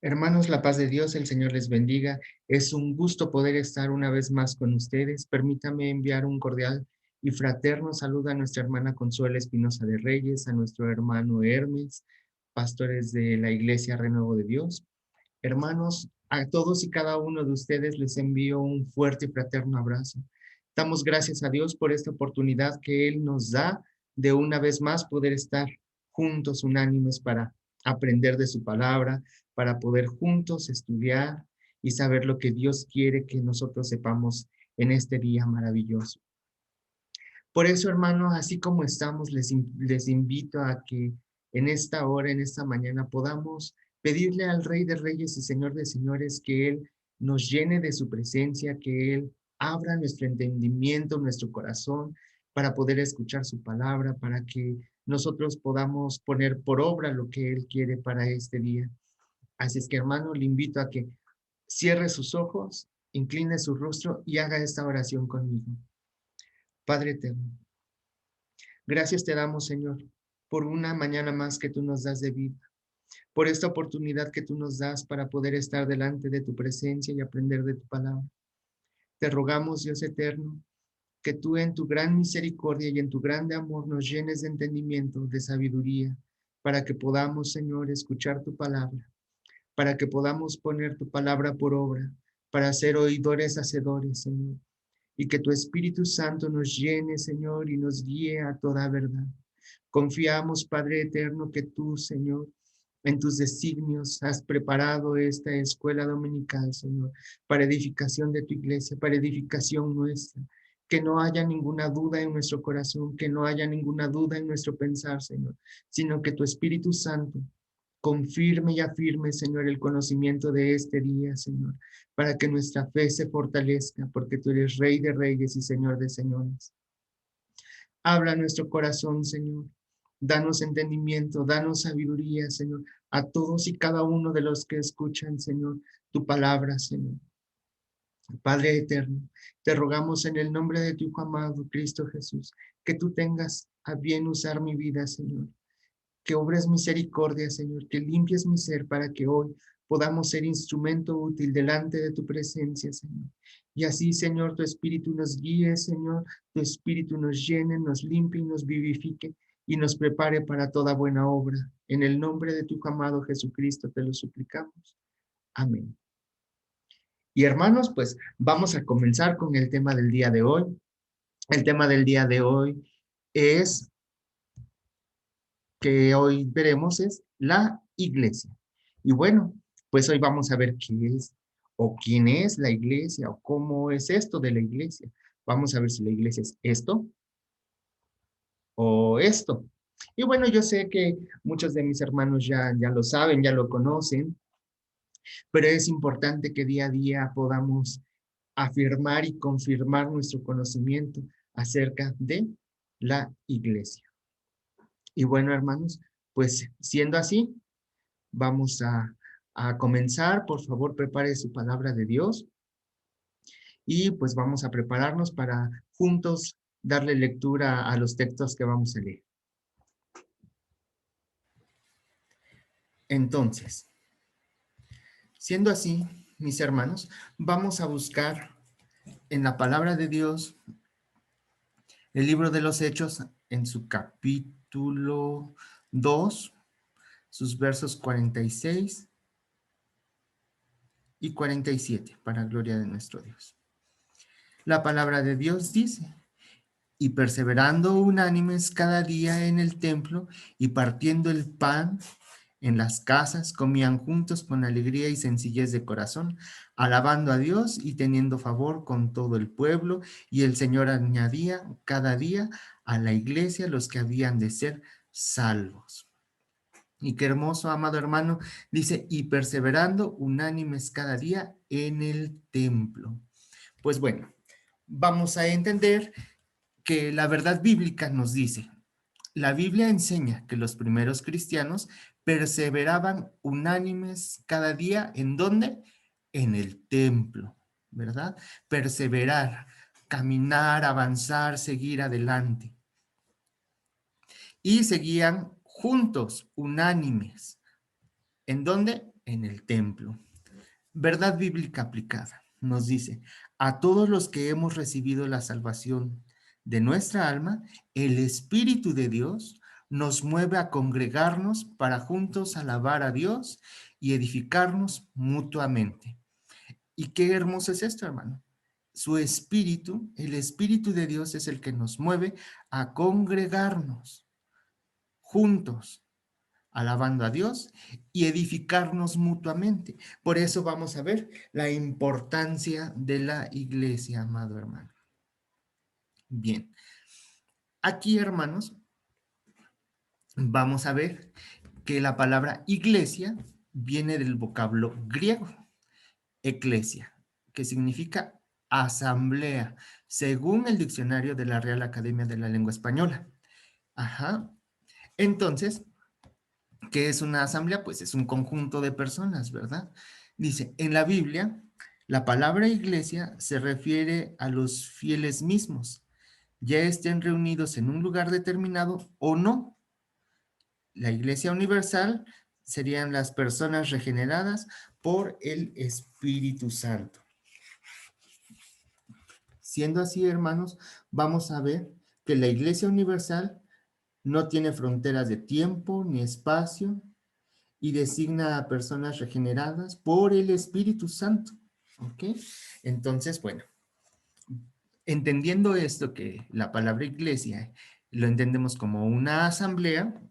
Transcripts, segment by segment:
Hermanos, la paz de Dios, el Señor les bendiga. Es un gusto poder estar una vez más con ustedes. Permítame enviar un cordial y fraterno saludo a nuestra hermana Consuelo Espinosa de Reyes, a nuestro hermano Hermes, pastores de la Iglesia Renuevo de Dios. Hermanos, a todos y cada uno de ustedes les envío un fuerte y fraterno abrazo. Damos gracias a Dios por esta oportunidad que Él nos da de una vez más poder estar juntos, unánimes, para aprender de su palabra, para poder juntos estudiar y saber lo que Dios quiere que nosotros sepamos en este día maravilloso. Por eso, hermanos, así como estamos, les invito a que en esta hora, en esta mañana, podamos pedirle al Rey de Reyes y Señor de Señores que Él nos llene de su presencia, que Él abra nuestro entendimiento, nuestro corazón, para poder escuchar su palabra, para que nosotros podamos poner por obra lo que Él quiere para este día. Así es que, hermano, le invito a que cierre sus ojos, incline su rostro y haga esta oración conmigo. Padre eterno, gracias te damos, Señor, por una mañana más que tú nos das de vida, por esta oportunidad que tú nos das para poder estar delante de tu presencia y aprender de tu palabra. Te rogamos, Dios eterno, que tú en tu gran misericordia y en tu grande amor nos llenes de entendimiento, de sabiduría, para que podamos, Señor, escuchar tu palabra, para que podamos poner tu palabra por obra, para ser oidores hacedores, Señor, y que tu Espíritu Santo nos llene, Señor, y nos guíe a toda verdad. Confiamos, Padre eterno, que tú, Señor, en tus designios has preparado esta escuela dominical, Señor, para edificación de tu iglesia, para edificación nuestra. Que no haya ninguna duda en nuestro corazón, que no haya ninguna duda en nuestro pensar, Señor, sino que tu Espíritu Santo confirme y afirme, Señor, el conocimiento de este día, Señor, para que nuestra fe se fortalezca, porque tú eres Rey de Reyes y Señor de Señores. Habla nuestro corazón, Señor. Danos entendimiento, danos sabiduría, Señor, a todos y cada uno de los que escuchan, Señor, tu palabra, Señor. Padre eterno, te rogamos en el nombre de tu Hijo amado, Cristo Jesús, que tú tengas a bien usar mi vida, Señor. Que obres misericordia, Señor, que limpies mi ser para que hoy podamos ser instrumento útil delante de tu presencia, Señor. Y así, Señor, tu Espíritu nos guíe, Señor, tu Espíritu nos llene, nos limpie y nos vivifique y nos prepare para toda buena obra. En el nombre de tu amado Jesucristo te lo suplicamos. Amén. Y hermanos, pues vamos a comenzar con el tema del día de hoy. El tema del día de hoy es que hoy veremos es la iglesia. Y bueno, pues hoy vamos a ver qué es o quién es la iglesia o cómo es esto de la iglesia. Vamos a ver si la iglesia es esto o esto. Y bueno, yo sé que muchos de mis hermanos ya lo saben, ya lo conocen, pero es importante que día a día podamos afirmar y confirmar nuestro conocimiento acerca de la iglesia. Y bueno, hermanos, pues siendo así, vamos a comenzar. Por favor, prepare su palabra de Dios y pues vamos a prepararnos para juntos darle lectura a los textos que vamos a leer. Entonces, siendo así, mis hermanos, vamos a buscar en la palabra de Dios el libro de los Hechos en su capítulo 2, sus versos 46 y 47, para gloria de nuestro Dios. La palabra de Dios dice: y perseverando unánimes cada día en el templo y partiendo el pan en las casas, comían juntos con alegría y sencillez de corazón, alabando a Dios y teniendo favor con todo el pueblo, y el Señor añadía cada día a la iglesia los que habían de ser salvos. Y qué hermoso, amado hermano, dice, y perseverando unánimes cada día en el templo. Pues bueno, vamos a entender que la verdad bíblica nos dice, la Biblia enseña que los primeros cristianos perseveraban unánimes cada día, ¿en dónde? En el templo, ¿verdad? Perseverar, caminar, avanzar, seguir adelante. Y seguían juntos, unánimes. ¿En dónde? en el templo. Verdad bíblica aplicada. Nos dice, a todos los que hemos recibido la salvación de nuestra alma, el Espíritu de Dios nos mueve a congregarnos para juntos alabar a Dios y edificarnos mutuamente. Y qué hermoso es esto, hermano. Su Espíritu, el Espíritu de Dios es el que nos mueve a congregarnos juntos, alabando a Dios y edificarnos mutuamente. Por eso vamos a ver la importancia de la iglesia, amado hermano. Bien, aquí, hermanos, vamos a ver que la palabra iglesia viene del vocablo griego, eclesia, que significa asamblea, según el diccionario de la Real Academia de la Lengua Española. Ajá. Entonces, ¿qué es una asamblea? Pues es un conjunto de personas, ¿verdad? Dice, en la Biblia, la palabra iglesia se refiere a los fieles mismos, ya estén reunidos en un lugar determinado o no. La iglesia universal serían las personas regeneradas por el Espíritu Santo. Siendo así, hermanos, vamos a ver que la iglesia universal no tiene fronteras de tiempo ni espacio, y designa a personas regeneradas por el Espíritu Santo. ¿Ok? Entonces, bueno, entendiendo esto, que la palabra iglesia lo entendemos como una asamblea,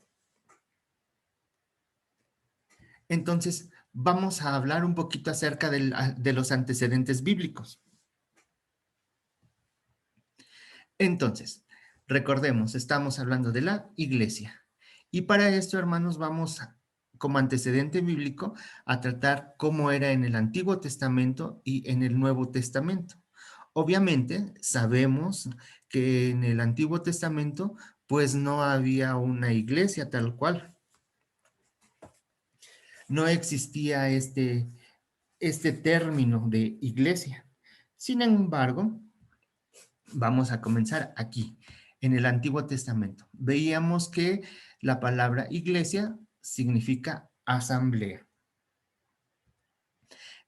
entonces vamos a hablar un poquito acerca de los antecedentes bíblicos. Entonces, recordemos, estamos hablando de la iglesia. Y para esto, hermanos, vamos como antecedente bíblico a tratar cómo era en el Antiguo Testamento y en el Nuevo Testamento. Obviamente, sabemos que en el Antiguo Testamento, pues no había una iglesia tal cual. No existía este término de iglesia. Sin embargo, vamos a comenzar aquí, en el Antiguo Testamento. Veíamos que la palabra iglesia significa asamblea.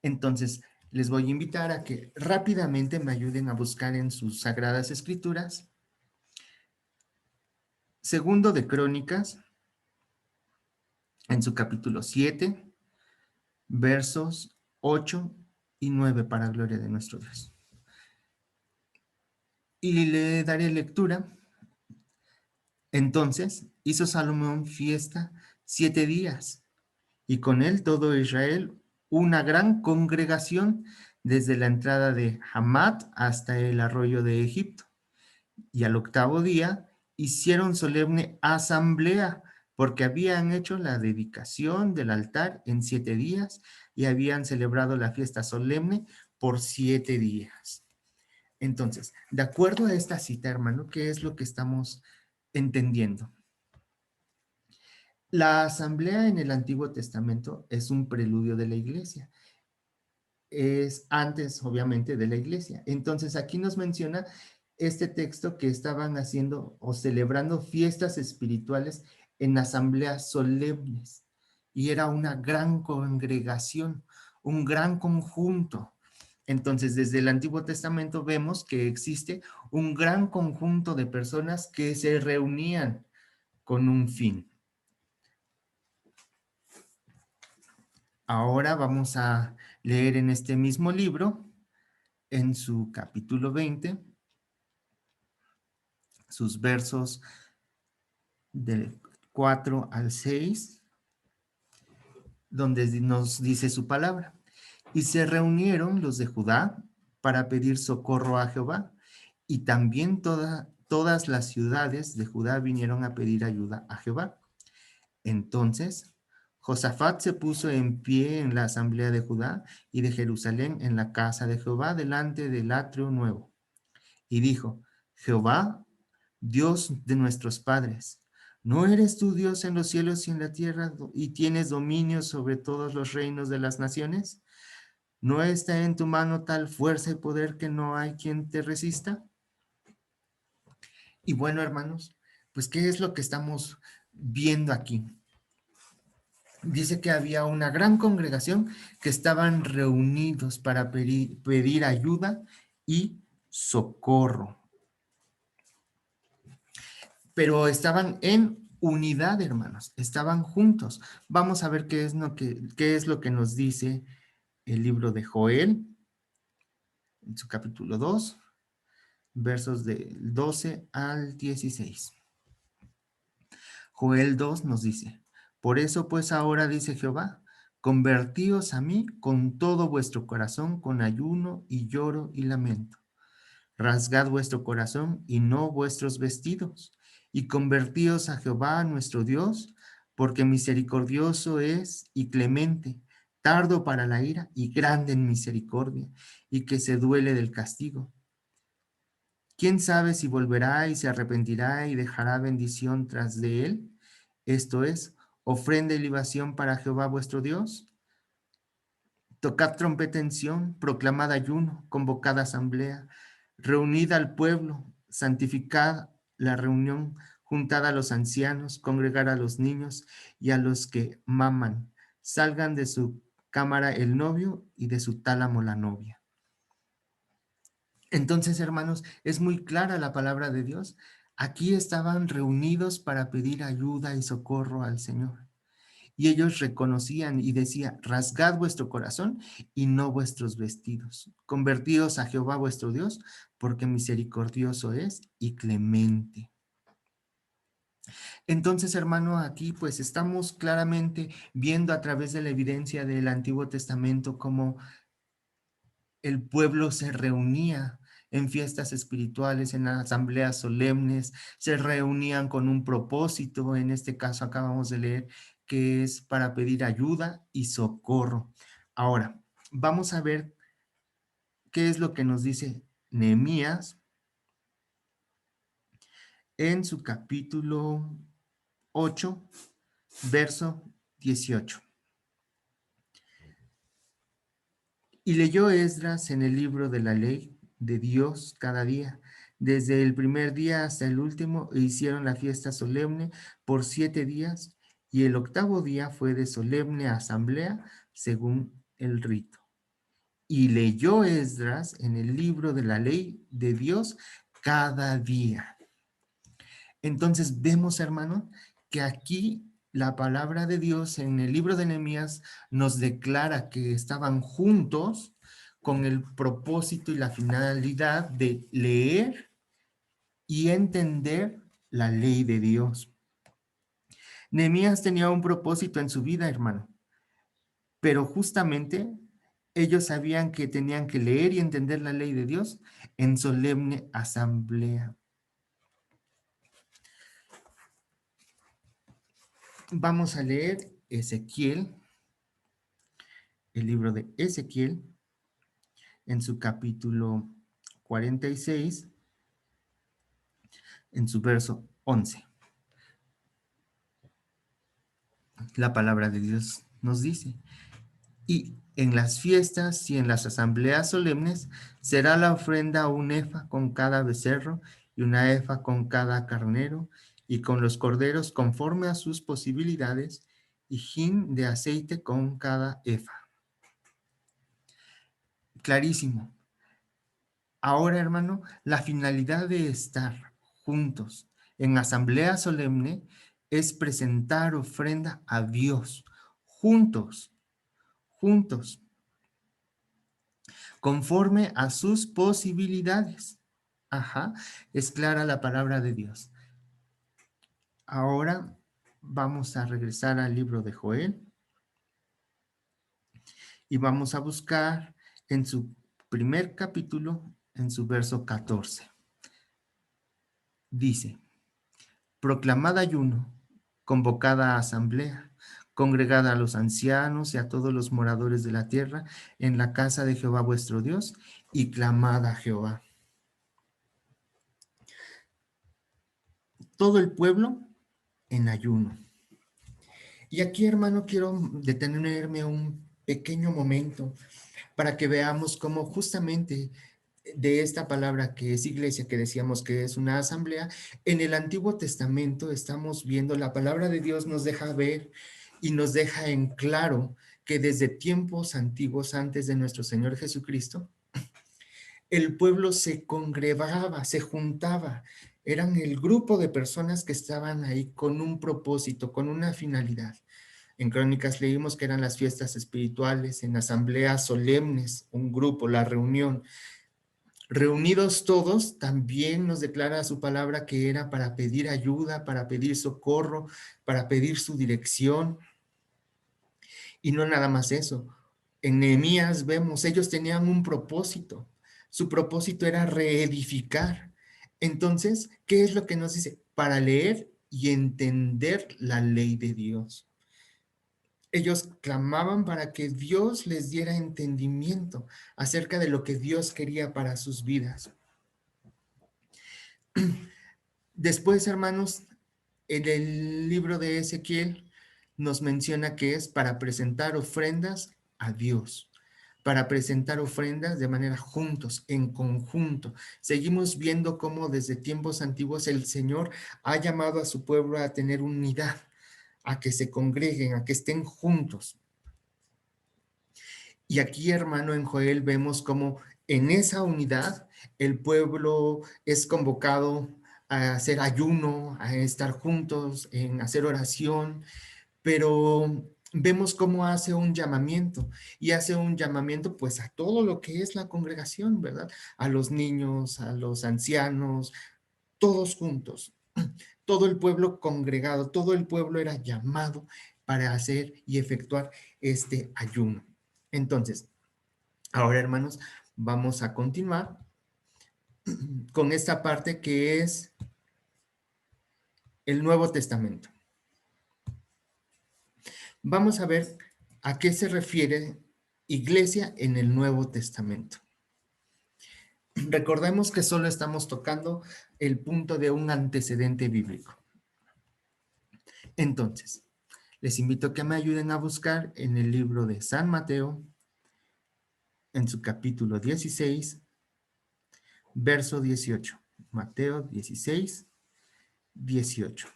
Entonces, les voy a invitar a que rápidamente me ayuden a buscar en sus Sagradas Escrituras. Segundo de Crónicas, en su capítulo 7, versos 8 y 9, para gloria de nuestro Dios. Y le daré lectura. Entonces hizo Salomón fiesta 7 días, y con él todo Israel, una gran congregación, desde la entrada de Hamat hasta el arroyo de Egipto. Y al octavo día hicieron solemne asamblea, porque habían hecho la dedicación del altar en 7 días y habían celebrado la fiesta solemne por 7 días. Entonces, de acuerdo a esta cita, hermano, ¿qué es lo que estamos entendiendo? La asamblea en el Antiguo Testamento es un preludio de la iglesia. Es antes, obviamente, de la iglesia. Entonces, aquí nos menciona este texto que estaban haciendo o celebrando fiestas espirituales en asambleas solemnes. Y era una gran congregación, un gran conjunto. Entonces, desde el Antiguo Testamento vemos que existe un gran conjunto de personas que se reunían con un fin. Ahora vamos a leer en este mismo libro, en su capítulo 20, sus versos del 4 al 6, donde nos dice su palabra. Y se reunieron los de Judá para pedir socorro a Jehová, y también todas las ciudades de Judá vinieron a pedir ayuda a Jehová. Entonces Josafat se puso en pie en la asamblea de Judá y de Jerusalén en la casa de Jehová delante del atrio nuevo, y dijo: Jehová, Dios de nuestros padres, ¿no eres tú Dios en los cielos y en la tierra, y tienes dominio sobre todos los reinos de las naciones? ¿No está en tu mano tal fuerza y poder que no hay quien te resista? Y bueno, hermanos, pues ¿qué es lo que estamos viendo aquí? Dice que había una gran congregación que estaban reunidos para pedir ayuda y socorro. Pero estaban en unidad, hermanos, estaban juntos. Vamos a ver qué es lo que nos dice el libro de Joel, en su capítulo 2, versos del 12 al 16. Joel 2 nos dice: por eso pues ahora dice Jehová, convertíos a mí con todo vuestro corazón, con ayuno y lloro y lamento. Rasgad vuestro corazón y no vuestros vestidos, y convertíos a Jehová nuestro Dios, porque misericordioso es y clemente, tardo para la ira y grande en misericordia, y que se duele del castigo. ¿Quién sabe si volverá y se arrepentirá y dejará bendición tras de él? Esto es, ofrenda y libación para Jehová vuestro Dios. Tocad trompeta en Sión, proclamad ayuno, convocad asamblea, reunid al pueblo, santificad la reunión, juntad a los ancianos, congregad a los niños y a los que maman. Salgan de su cámara el novio y de su tálamo la novia. Entonces, hermanos, es muy clara la palabra de Dios. Aquí estaban reunidos para pedir ayuda y socorro al Señor. Y ellos reconocían y decían: rasgad vuestro corazón y no vuestros vestidos. Convertíos a Jehová vuestro Dios, porque misericordioso es y clemente. Entonces, hermano, aquí pues estamos claramente viendo a través de la evidencia del Antiguo Testamento cómo el pueblo se reunía en fiestas espirituales, en asambleas solemnes, se reunían con un propósito. En este caso acabamos de leer que es para pedir ayuda y socorro. Ahora, vamos a ver qué es lo que nos dice Nehemías en su capítulo 8, verso 18. Y leyó Esdras en el libro de la ley de Dios cada día, desde el primer día hasta el último, e hicieron la fiesta solemne por 7 días, y el octavo día fue de solemne asamblea según el rito. Y leyó Esdras en el libro de la ley de Dios cada día. Entonces vemos, hermano, que aquí la palabra de Dios en el libro de Nehemías nos declara que estaban juntos con el propósito y la finalidad de leer y entender la ley de Dios. Nehemías tenía un propósito en su vida, hermano, pero justamente ellos sabían que tenían que leer y entender la ley de Dios en solemne asamblea. Vamos a leer Ezequiel, el libro de Ezequiel, en su capítulo 46, en su verso 11. La palabra de Dios nos dice: y en las fiestas y en las asambleas solemnes será la ofrenda un efa con cada becerro y una efa con cada carnero, y con los corderos conforme a sus posibilidades, y hin de aceite con cada efa. Clarísimo. Ahora, hermano, la finalidad de estar juntos en asamblea solemne es presentar ofrenda a Dios, juntos, juntos, conforme a sus posibilidades. Ajá, es clara la palabra de Dios. Ahora vamos a regresar al libro de Joel y vamos a buscar en su primer capítulo, en su verso 14. Dice: proclamad ayuno, convocada asamblea, congregad a los ancianos y a todos los moradores de la tierra en la casa de Jehová vuestro Dios, y clamad a Jehová. Todo el pueblo en ayuno. Y aquí, hermano, quiero detenerme un pequeño momento para que veamos cómo justamente de esta palabra que es iglesia, que decíamos que es una asamblea, en el Antiguo Testamento estamos viendo, la palabra de Dios nos deja ver y nos deja en claro que desde tiempos antiguos, antes de nuestro Señor Jesucristo, el pueblo se congregaba, se juntaba. Eran el grupo de personas que estaban ahí con un propósito, con una finalidad. En Crónicas leímos que eran las fiestas espirituales, en asambleas solemnes, un grupo, la reunión. Reunidos todos, también nos declara su palabra que era para pedir ayuda, para pedir socorro, para pedir su dirección. Y no nada más eso. En Nehemías vemos, ellos tenían un propósito. Su propósito era reedificar. Entonces, ¿qué es lo que nos dice? Para leer y entender la ley de Dios. Ellos clamaban para que Dios les diera entendimiento acerca de lo que Dios quería para sus vidas. Después, hermanos, en el libro de Ezequiel nos menciona que es para presentar ofrendas a Dios, para presentar ofrendas de manera juntos, en conjunto. Seguimos viendo cómo desde tiempos antiguos el Señor ha llamado a su pueblo a tener unidad, a que se congreguen, a que estén juntos. Y aquí, hermano, en Joel vemos cómo en esa unidad el pueblo es convocado a hacer ayuno, a estar juntos, en hacer oración, pero vemos cómo hace un llamamiento y hace un llamamiento pues a todo lo que es la congregación, ¿verdad? A los niños, a los ancianos, todos juntos, todo el pueblo congregado, todo el pueblo era llamado para hacer y efectuar este ayuno. Entonces, ahora, hermanos, vamos a continuar con esta parte que es el Nuevo Testamento. Vamos a ver a qué se refiere iglesia en el Nuevo Testamento. Recordemos que solo estamos tocando el punto de un antecedente bíblico. Entonces, les invito a que me ayuden a buscar en el libro de San Mateo, en su capítulo 16, verso 18. Mateo 16, 18.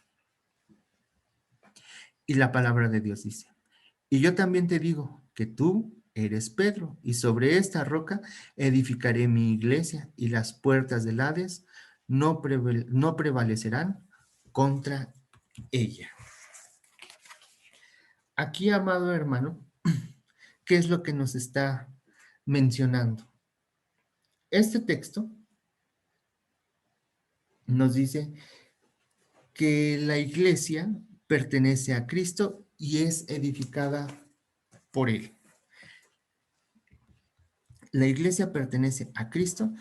Y la palabra de Dios dice: y yo también te digo que tú eres Pedro, y sobre esta roca edificaré mi iglesia, y las puertas del Hades no prevalecerán contra ella. Aquí, amado hermano, ¿qué es lo que nos está mencionando? Este texto nos dice que la iglesia pertenece a Cristo y es edificada por Él. La iglesia pertenece a Cristo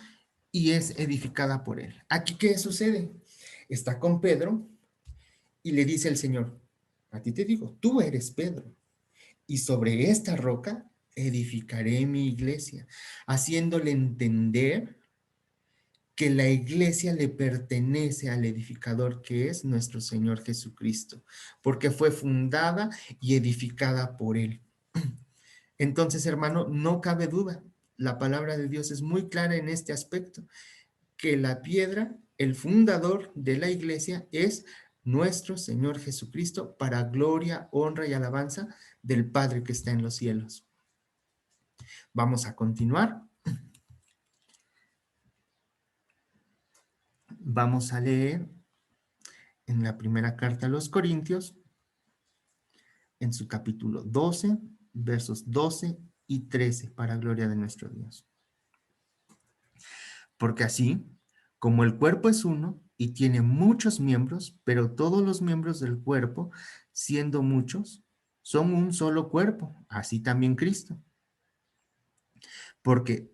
y es edificada por Él. Aquí, ¿qué sucede? Está con Pedro y le dice el Señor: a ti te digo, tú eres Pedro, y sobre esta roca edificaré mi iglesia, haciéndole entender que la iglesia le pertenece al edificador que es nuestro Señor Jesucristo, porque fue fundada y edificada por Él. Entonces, hermano, no cabe duda, la palabra de Dios es muy clara en este aspecto, que la piedra, el fundador de la iglesia, es nuestro Señor Jesucristo, para gloria, honra y alabanza del Padre que está en los cielos. Vamos a continuar. Vamos a leer en la primera carta a los Corintios, en su capítulo 12, versos 12 y 13, para gloria de nuestro Dios. Porque así, como el cuerpo es uno y tiene muchos miembros, pero todos los miembros del cuerpo, siendo muchos, son un solo cuerpo, así también Cristo. Porque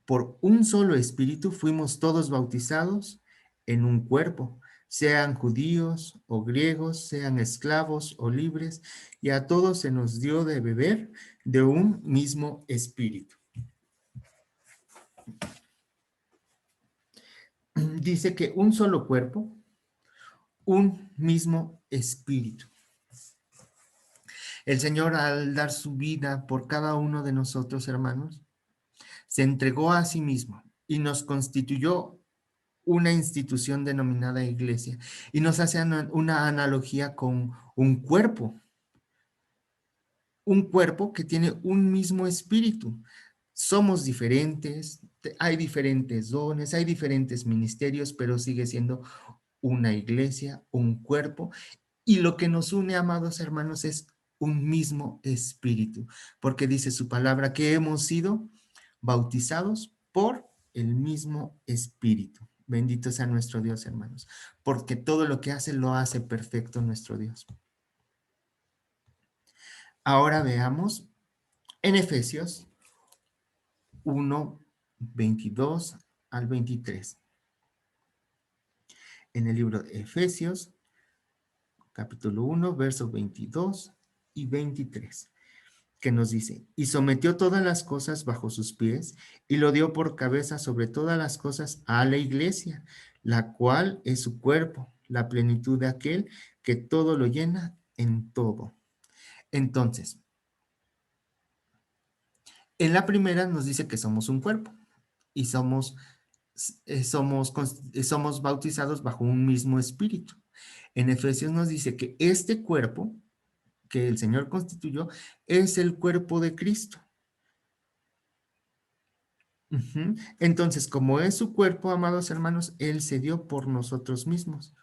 por un solo espíritu fuimos todos bautizados en un cuerpo, sean judíos o griegos, sean esclavos o libres, y a todos se nos dio de beber de un mismo espíritu. Dice que un solo cuerpo, un mismo espíritu. El Señor, al dar su vida por cada uno de nosotros, hermanos, se entregó a sí mismo y nos constituyó una institución denominada iglesia, y nos hace una analogía con un cuerpo. un cuerpo que tiene un mismo espíritu. Somos diferentes, hay diferentes dones, hay diferentes ministerios, pero sigue siendo una iglesia, un cuerpo. Y lo que nos une, amados hermanos, es un mismo espíritu, porque dice su palabra que hemos sido bautizados por el mismo espíritu. Bendito sea nuestro Dios, hermanos, porque todo lo que hace lo hace perfecto nuestro Dios. Ahora veamos en Efesios 1:22 al 23. En el libro de Efesios, capítulo 1, versos 22 y 23, que nos dice, y sometió todas las cosas bajo sus pies, y lo dio por cabeza sobre todas las cosas a la iglesia, la cual es su cuerpo, la plenitud de aquel que todo lo llena en todo. Entonces, en la primera nos dice que somos un cuerpo y somos bautizados bajo un mismo espíritu. En Efesios nos dice que este cuerpo que el Señor constituyó es el cuerpo de Cristo. Ujú. Entonces, como es su cuerpo, amados hermanos, Él se dio por nosotros mismos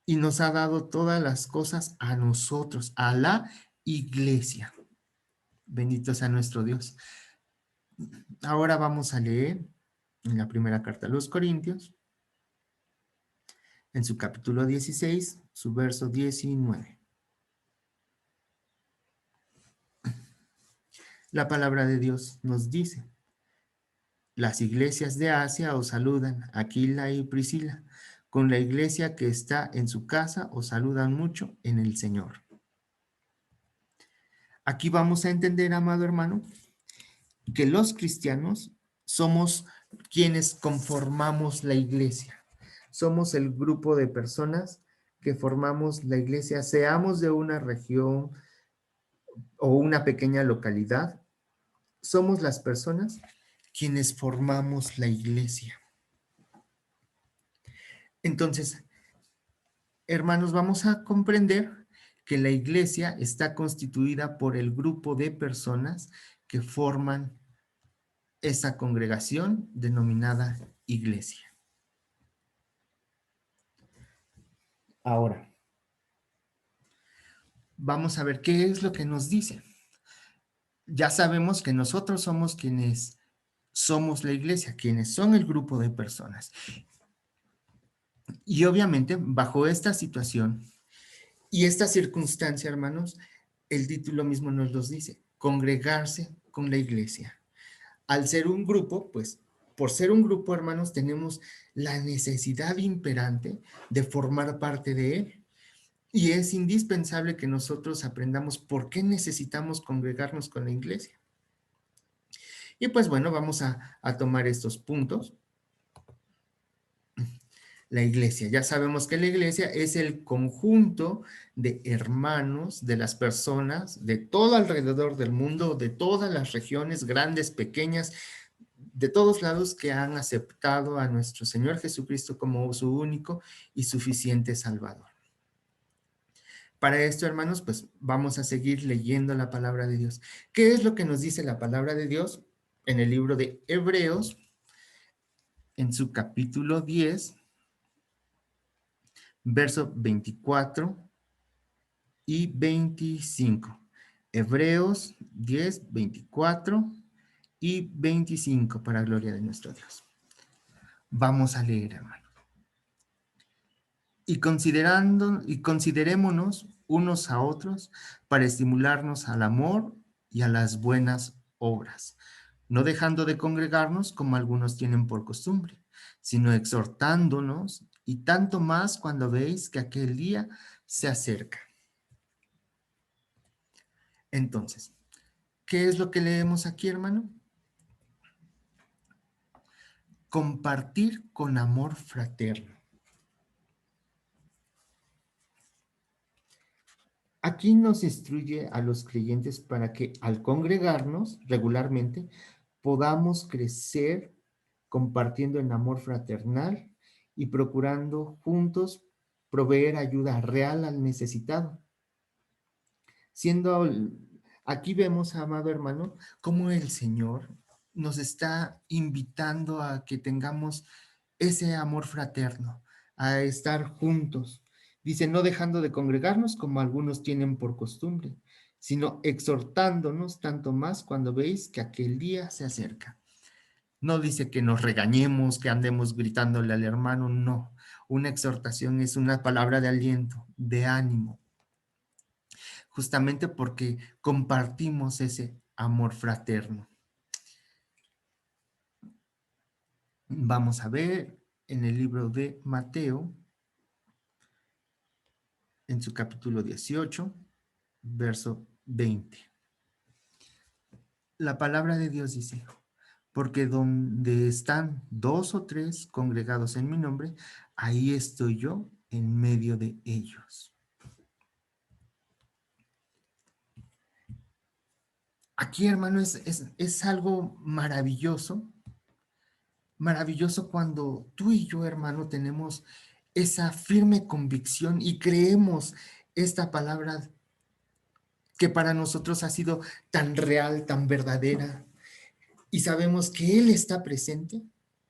y nos ha dado todas las cosas a nosotros, a la iglesia. Bendito sea nuestro Dios. Ahora vamos a leer en la primera carta a los Corintios, en su capítulo 16, su verso 19. La palabra de Dios nos dice, las iglesias de Asia os saludan, Aquila y Priscila. Con la iglesia que está en su casa os saludan mucho en el Señor. Aquí vamos a entender, amado hermano, que los cristianos somos quienes conformamos la iglesia. Somos el grupo de personas que formamos la iglesia, seamos de una región o una pequeña localidad. Somos las personas quienes formamos la iglesia. Entonces, hermanos, vamos a comprender que la iglesia está constituida por el grupo de personas que forman esa congregación denominada iglesia. Ahora, vamos a ver qué es lo que nos dice. Ya sabemos que nosotros somos quienes somos la iglesia, quienes son el grupo de personas. Y obviamente, bajo esta situación y esta circunstancia, hermanos, el título mismo nos los dice, congregarse con la iglesia. Al ser un grupo, pues, por ser un grupo, hermanos, tenemos la necesidad imperante de formar parte de él. Y es indispensable que nosotros aprendamos por qué necesitamos congregarnos con la iglesia. Y pues bueno, vamos a tomar estos puntos. La iglesia, ya sabemos que la iglesia es el conjunto de hermanos, de las personas, de todo alrededor del mundo, de todas las regiones, grandes, pequeñas, de todos lados que han aceptado a nuestro Señor Jesucristo como su único y suficiente Salvador. Para esto, hermanos, pues vamos a seguir leyendo la palabra de Dios. ¿Qué es lo que nos dice la palabra de Dios en el libro de Hebreos, en su capítulo 10, verso 24 y 25? Hebreos 10, 24 y 25, para gloria de nuestro Dios. Vamos a leer, hermano. Y considerémonos unos a otros para estimularnos al amor y a las buenas obras, no dejando de congregarnos como algunos tienen por costumbre, sino exhortándonos, y tanto más cuando veis que aquel día se acerca. Entonces, ¿qué es lo que leemos aquí, hermano? Compartir con amor fraterno. Aquí nos instruye a los creyentes para que al congregarnos regularmente podamos crecer compartiendo en amor fraternal y procurando juntos proveer ayuda real al necesitado, siendo Aquí vemos, amado hermano, cómo el Señor nos está invitando a que tengamos ese amor fraterno, a estar juntos. Dice, no dejando de congregarnos como algunos tienen por costumbre, sino exhortándonos tanto más cuando veis que aquel día se acerca. No dice que nos regañemos, que andemos gritándole al hermano, no. Una exhortación es una palabra de aliento, de ánimo, justamente porque compartimos ese amor fraterno. Vamos a ver en el libro de Mateo, en su capítulo 18, verso 20. La palabra de Dios dice, porque donde están dos o tres congregados en mi nombre, ahí estoy yo en medio de ellos. Aquí, hermano, es algo maravilloso, maravilloso cuando tú y yo, hermano, tenemos esa firme convicción y creemos esta palabra que para nosotros ha sido tan real, tan verdadera, y sabemos que Él está presente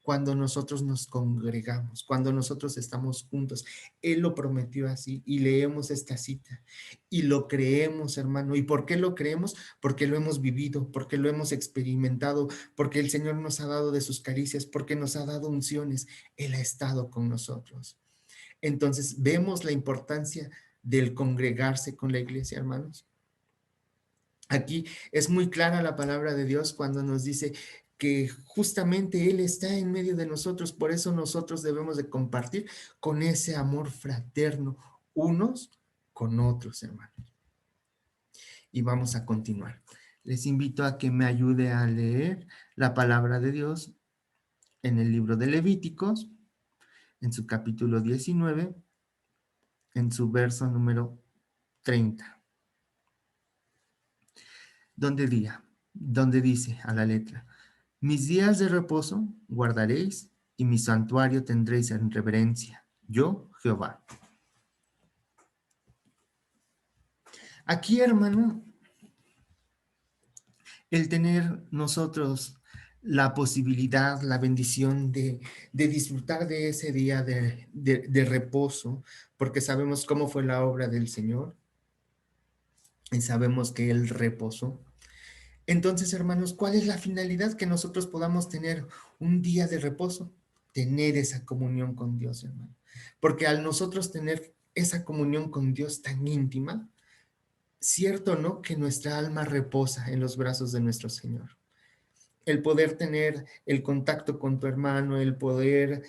cuando nosotros nos congregamos, cuando nosotros estamos juntos. Él lo prometió así y leemos esta cita y lo creemos, hermano. ¿Y por qué lo creemos? Porque lo hemos vivido, porque lo hemos experimentado, porque el Señor nos ha dado de sus caricias, porque nos ha dado unciones. Él ha estado con nosotros. Entonces, vemos la importancia del congregarse con la iglesia, hermanos. Aquí es muy clara la palabra de Dios cuando nos dice que justamente Él está en medio de nosotros, por eso nosotros debemos de compartir con ese amor fraterno unos con otros, hermanos. Y vamos a continuar. Les invito a que me ayude a leer la palabra de Dios en el libro de Levíticos, en su capítulo 19, en su verso número 30, donde dice a la letra, mis días de reposo guardaréis y mi santuario tendréis en reverencia. Yo, Jehová. Aquí, hermano, el tener nosotros la posibilidad, la bendición de disfrutar de ese día de reposo, porque sabemos cómo fue la obra del Señor y sabemos que Él reposó. Entonces, hermanos, ¿cuál es la finalidad? Que nosotros podamos tener un día de reposo, tener esa comunión con Dios, hermano. Porque al nosotros tener esa comunión con Dios tan íntima, cierto, ¿no? Que nuestra alma reposa en los brazos de nuestro Señor. El poder tener el contacto con tu hermano, el poder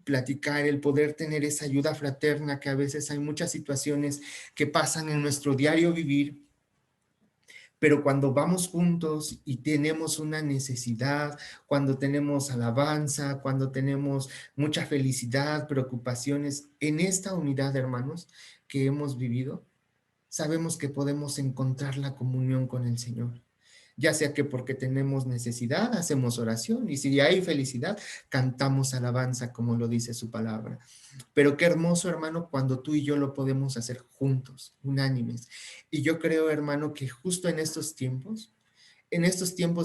platicar, el poder tener esa ayuda fraterna, que a veces hay muchas situaciones que pasan en nuestro diario vivir, pero cuando vamos juntos y tenemos una necesidad, cuando tenemos alabanza, cuando tenemos mucha felicidad, preocupaciones, en esta unidad, hermanos, que hemos vivido, sabemos que podemos encontrar la comunión con el Señor. Ya sea que porque tenemos necesidad, hacemos oración, y si hay felicidad, cantamos alabanza, como lo dice su palabra. Pero qué hermoso, hermano, cuando tú y yo lo podemos hacer juntos, unánimes. Y yo creo, hermano, que justo en estos tiempos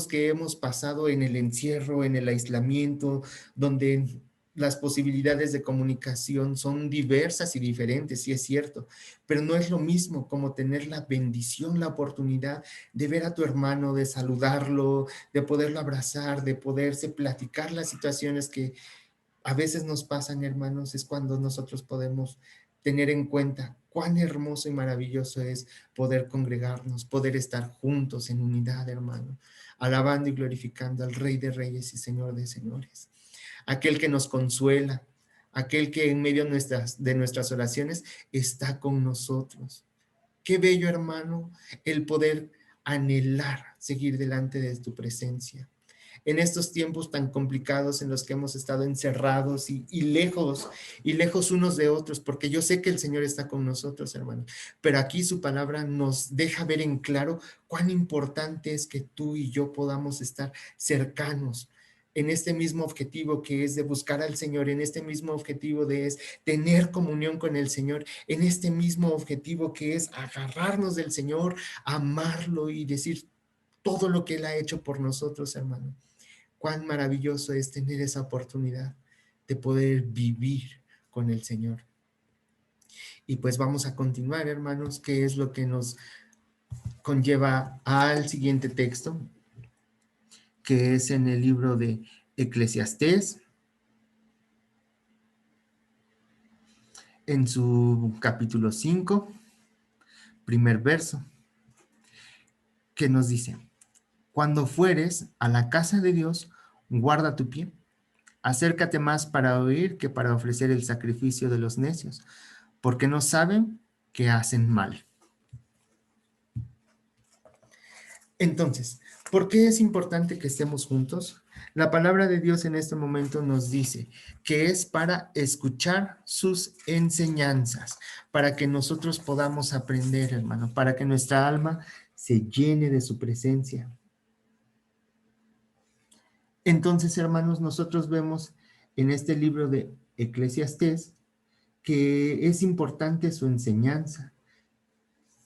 que hemos pasado en el encierro, en el aislamiento, donde las posibilidades de comunicación son diversas y diferentes, sí es cierto, pero no es lo mismo como tener la bendición, la oportunidad de ver a tu hermano, de saludarlo, de poderlo abrazar, de poderse platicar las situaciones que a veces nos pasan, hermanos, es cuando nosotros podemos tener en cuenta cuán hermoso y maravilloso es poder congregarnos, poder estar juntos en unidad, hermano, alabando y glorificando al Rey de Reyes y Señor de Señores, aquel que nos consuela, aquel que en medio de nuestras oraciones está con nosotros. Qué bello, hermano, el poder anhelar seguir delante de tu presencia en estos tiempos tan complicados en los que hemos estado encerrados y lejos unos de otros, porque yo sé que el Señor está con nosotros, hermano, pero aquí su palabra nos deja ver en claro cuán importante es que tú y yo podamos estar cercanos, en este mismo objetivo que es de buscar al Señor, en este mismo objetivo de es tener comunión con el Señor, en este mismo objetivo que es agarrarnos del Señor, amarlo y decir todo lo que Él ha hecho por nosotros, hermano. Cuán maravilloso es tener esa oportunidad de poder vivir con el Señor. Y pues vamos a continuar, hermanos, que es lo que nos conlleva al siguiente texto, que es en el libro de Eclesiastés, en su capítulo 5, primer verso, que nos dice: cuando fueres a la casa de Dios, guarda tu pie, acércate más para oír que para ofrecer el sacrificio de los necios, porque no saben que hacen mal. Entonces, ¿por qué es importante que estemos juntos? La palabra de Dios en este momento nos dice que es para escuchar sus enseñanzas, para que nosotros podamos aprender, hermano, para que nuestra alma se llene de su presencia. Entonces, hermanos, nosotros vemos en este libro de Eclesiastés que es importante su enseñanza.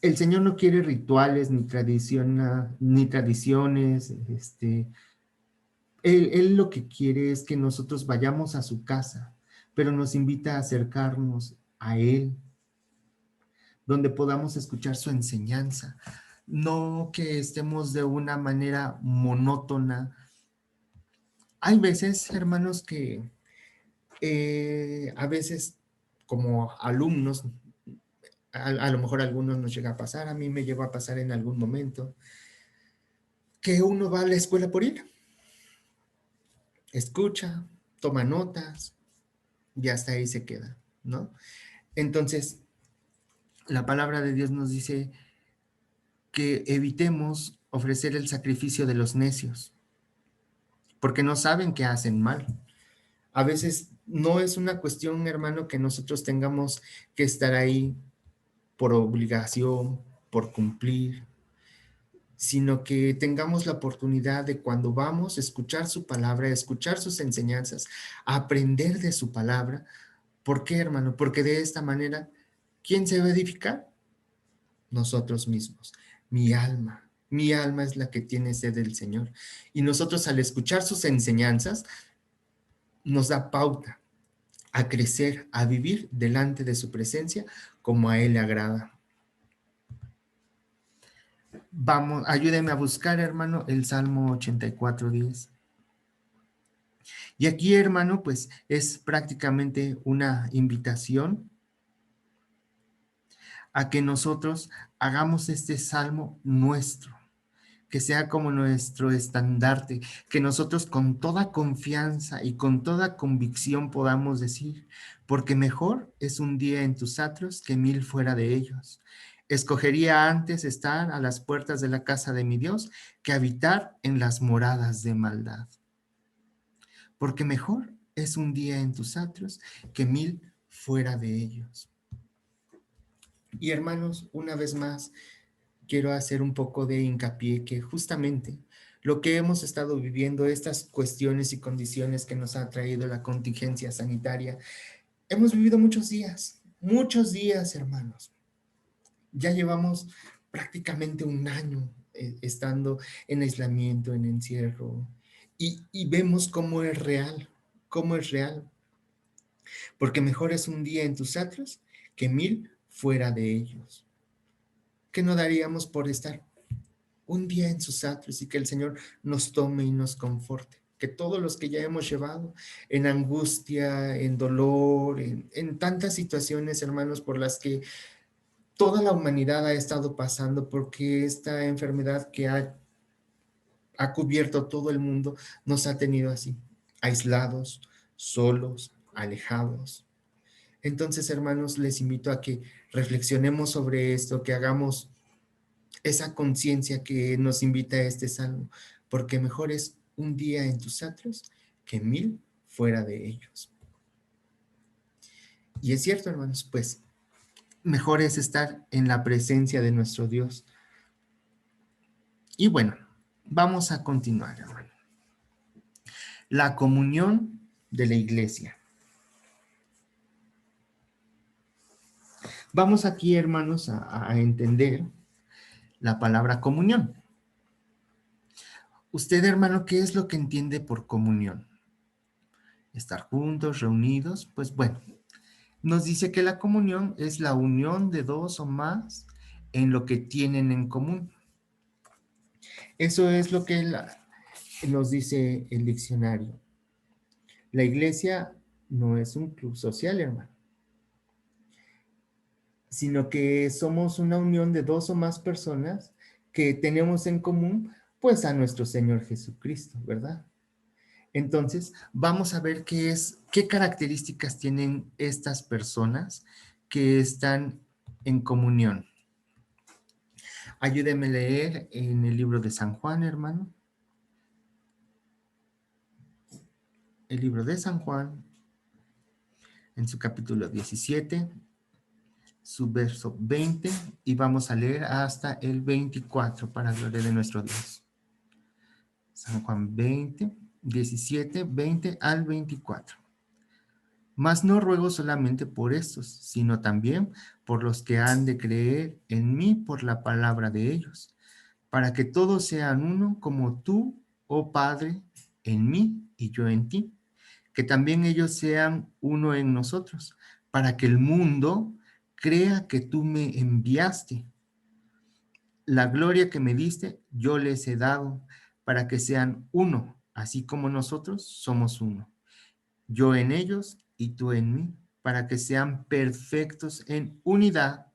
El Señor no quiere rituales ni tradiciones. Él lo que quiere es que nosotros vayamos a su casa, pero nos invita a acercarnos a Él, donde podamos escuchar su enseñanza. No que estemos de una manera monótona. Hay veces, hermanos, que a veces como alumnos, a lo mejor a algunos nos llega a pasar, a mí me llegó a pasar en algún momento, que uno va a la escuela por ir, escucha, toma notas y hasta ahí se queda, ¿no? Entonces, la palabra de Dios nos dice que evitemos ofrecer el sacrificio de los necios, porque no saben que hacen mal. A veces no es una cuestión, hermano, que nosotros tengamos que estar ahí por obligación, por cumplir, sino que tengamos la oportunidad de cuando vamos a escuchar su palabra, a escuchar sus enseñanzas, a aprender de su palabra. ¿Por qué, hermano? Porque de esta manera, ¿quién se va a edificar? Nosotros mismos. Mi alma es la que tiene sed del Señor. Y nosotros al escuchar sus enseñanzas, nos da pauta a crecer, a vivir delante de su presencia como a Él le agrada. Vamos, ayúdeme a buscar, hermano, el Salmo 84:10. Y aquí, hermano, pues es prácticamente una invitación a que nosotros hagamos este salmo nuestro, que sea como nuestro estandarte, que nosotros con toda confianza y con toda convicción podamos decir, porque mejor es un día en tus atrios que 1000 fuera de ellos. Escogería antes estar a las puertas de la casa de mi Dios que habitar en las moradas de maldad. Porque mejor es un día en tus atrios que 1000 fuera de ellos. Y hermanos, una vez más, quiero hacer un poco de hincapié que justamente lo que hemos estado viviendo, estas cuestiones y condiciones que nos ha traído la contingencia sanitaria, hemos vivido muchos días, hermanos. Ya llevamos prácticamente un año estando en aislamiento, en encierro, y vemos cómo es real, porque mejor es un día en tus atrios que 1000 fuera de ellos. ¿Qué no daríamos por estar un día en sus atrios y que el Señor nos tome y nos conforte? Que todos los que ya hemos llevado en angustia, en dolor, en tantas situaciones, hermanos, por las que toda la humanidad ha estado pasando, porque esta enfermedad que ha cubierto todo el mundo nos ha tenido así, aislados, solos, alejados. Entonces, hermanos, les invito a que reflexionemos sobre esto, que hagamos esa conciencia que nos invita a este salmo, porque mejor es un día en tus atrios que 1000 fuera de ellos. Y es cierto, hermanos, pues mejor es estar en la presencia de nuestro Dios. Y bueno, vamos a continuar, hermano. La comunión de la iglesia. Vamos aquí, hermanos, a entender la palabra comunión. Usted, hermano, ¿qué es lo que entiende por comunión? Estar juntos, reunidos, pues bueno, nos dice que la comunión es la unión de dos o más en lo que tienen en común. Eso es lo que nos dice el diccionario. La iglesia no es un club social, hermano, sino que somos una unión de dos o más personas que tenemos en común, pues a nuestro Señor Jesucristo, ¿verdad? Entonces, vamos a ver qué características tienen estas personas que están en comunión. Ayúdeme a leer en el libro de San Juan, hermano. El libro de San Juan, en su capítulo 17, su verso 20, y vamos a leer hasta el 24 para gloria de nuestro Dios. San Juan 20, 17, 20 al 24. Mas no ruego solamente por estos, sino también por los que han de creer en mí por la palabra de ellos, para que todos sean uno como tú, oh Padre, en mí y yo en ti, que también ellos sean uno en nosotros, para que el mundo crea que tú me enviaste. La gloria que me diste, yo les he dado, para que sean uno, así como nosotros somos uno. Yo en ellos y tú en mí, para que sean perfectos en unidad.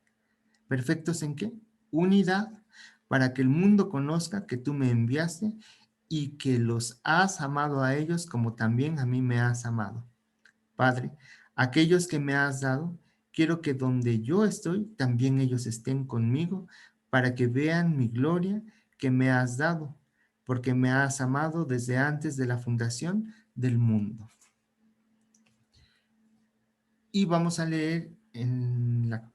¿Perfectos en qué? Unidad, para que el mundo conozca que tú me enviaste y que los has amado a ellos como también a mí me has amado. Padre, aquellos que me has dado, quiero que donde yo estoy, también ellos estén conmigo, para que vean mi gloria que me has dado, porque me has amado desde antes de la fundación del mundo. Y vamos a leer en la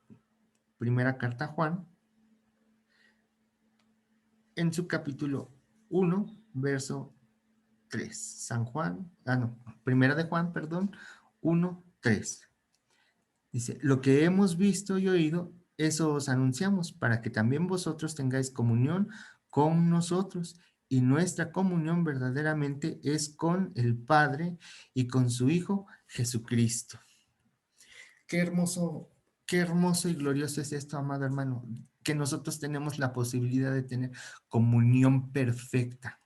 primera carta a Juan, en su capítulo 1, verso 3. Primera de Juan, perdón, 1, 3. Dice, lo que hemos visto y oído, eso os anunciamos, para que también vosotros tengáis comunión con nosotros. Y nuestra comunión verdaderamente es con el Padre y con su Hijo Jesucristo. Qué hermoso y glorioso es esto, amado hermano, que nosotros tenemos la posibilidad de tener comunión perfecta.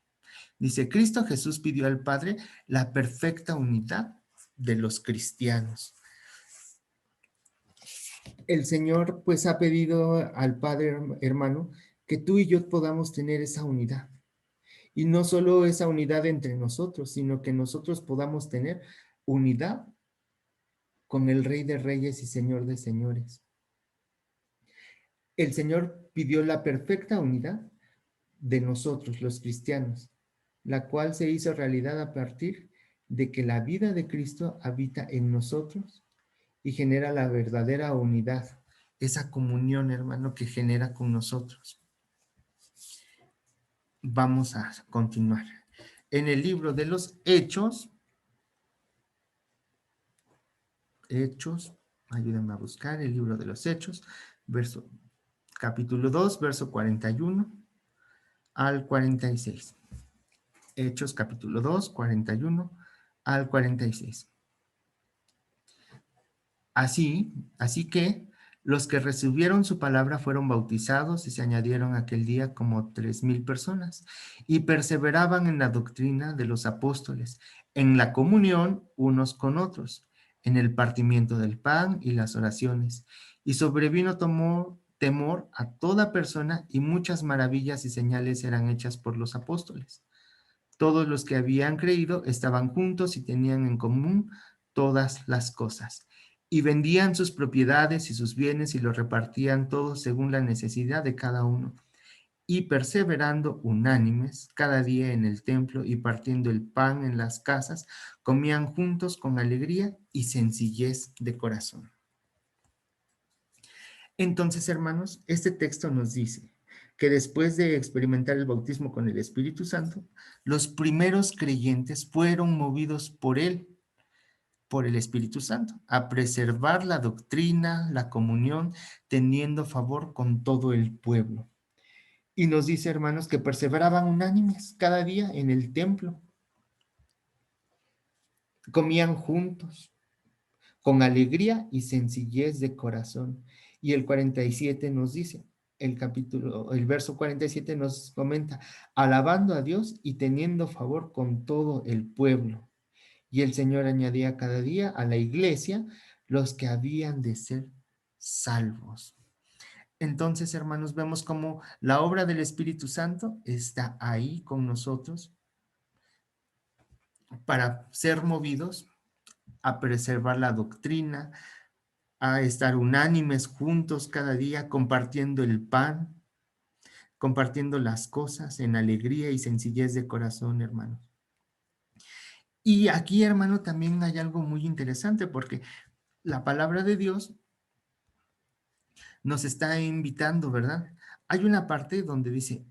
Dice, Cristo Jesús pidió al Padre la perfecta unidad de los cristianos. El Señor pues ha pedido al Padre, hermano, que tú y yo podamos tener esa unidad. Y no solo esa unidad entre nosotros, sino que nosotros podamos tener unidad con el Rey de Reyes y Señor de Señores. El Señor pidió la perfecta unidad de nosotros, los cristianos, la cual se hizo realidad a partir de que la vida de Cristo habita en nosotros y genera la verdadera unidad, esa comunión, hermano, que genera con nosotros. Vamos a continuar. En el libro de los Hechos, ayúdenme a buscar el libro de los Hechos, capítulo 2, verso 41 al 46. Hechos capítulo 2, 41 al 46. Así que los que recibieron su palabra fueron bautizados y se añadieron aquel día como 3,000 personas y perseveraban en la doctrina de los apóstoles, en la comunión unos con otros, en el partimiento del pan y las oraciones. Y sobrevino temor a toda persona y muchas maravillas y señales eran hechas por los apóstoles. Todos los que habían creído estaban juntos y tenían en común todas las cosas. Y vendían sus propiedades y sus bienes y los repartían todos según la necesidad de cada uno. Y perseverando unánimes cada día en el templo y partiendo el pan en las casas, comían juntos con alegría y sencillez de corazón. Entonces, hermanos, este texto nos dice que después de experimentar el bautismo con el Espíritu Santo, los primeros creyentes fueron movidos por él, por el Espíritu Santo, a preservar la doctrina, la comunión, teniendo favor con todo el pueblo. Y nos dice, hermanos, que perseveraban unánimes cada día en el templo, comían juntos, con alegría y sencillez de corazón. Y el 47 nos dice, el verso 47 nos comenta, alabando a Dios y teniendo favor con todo el pueblo. Y el Señor añadía cada día a la iglesia los que habían de ser salvos. Entonces, hermanos, vemos cómo la obra del Espíritu Santo está ahí con nosotros para ser movidos a preservar la doctrina, a estar unánimes juntos cada día, compartiendo el pan, compartiendo las cosas en alegría y sencillez de corazón, hermanos. Y aquí, hermano, también hay algo muy interesante porque la palabra de Dios nos está invitando, ¿verdad? Hay una parte donde dice,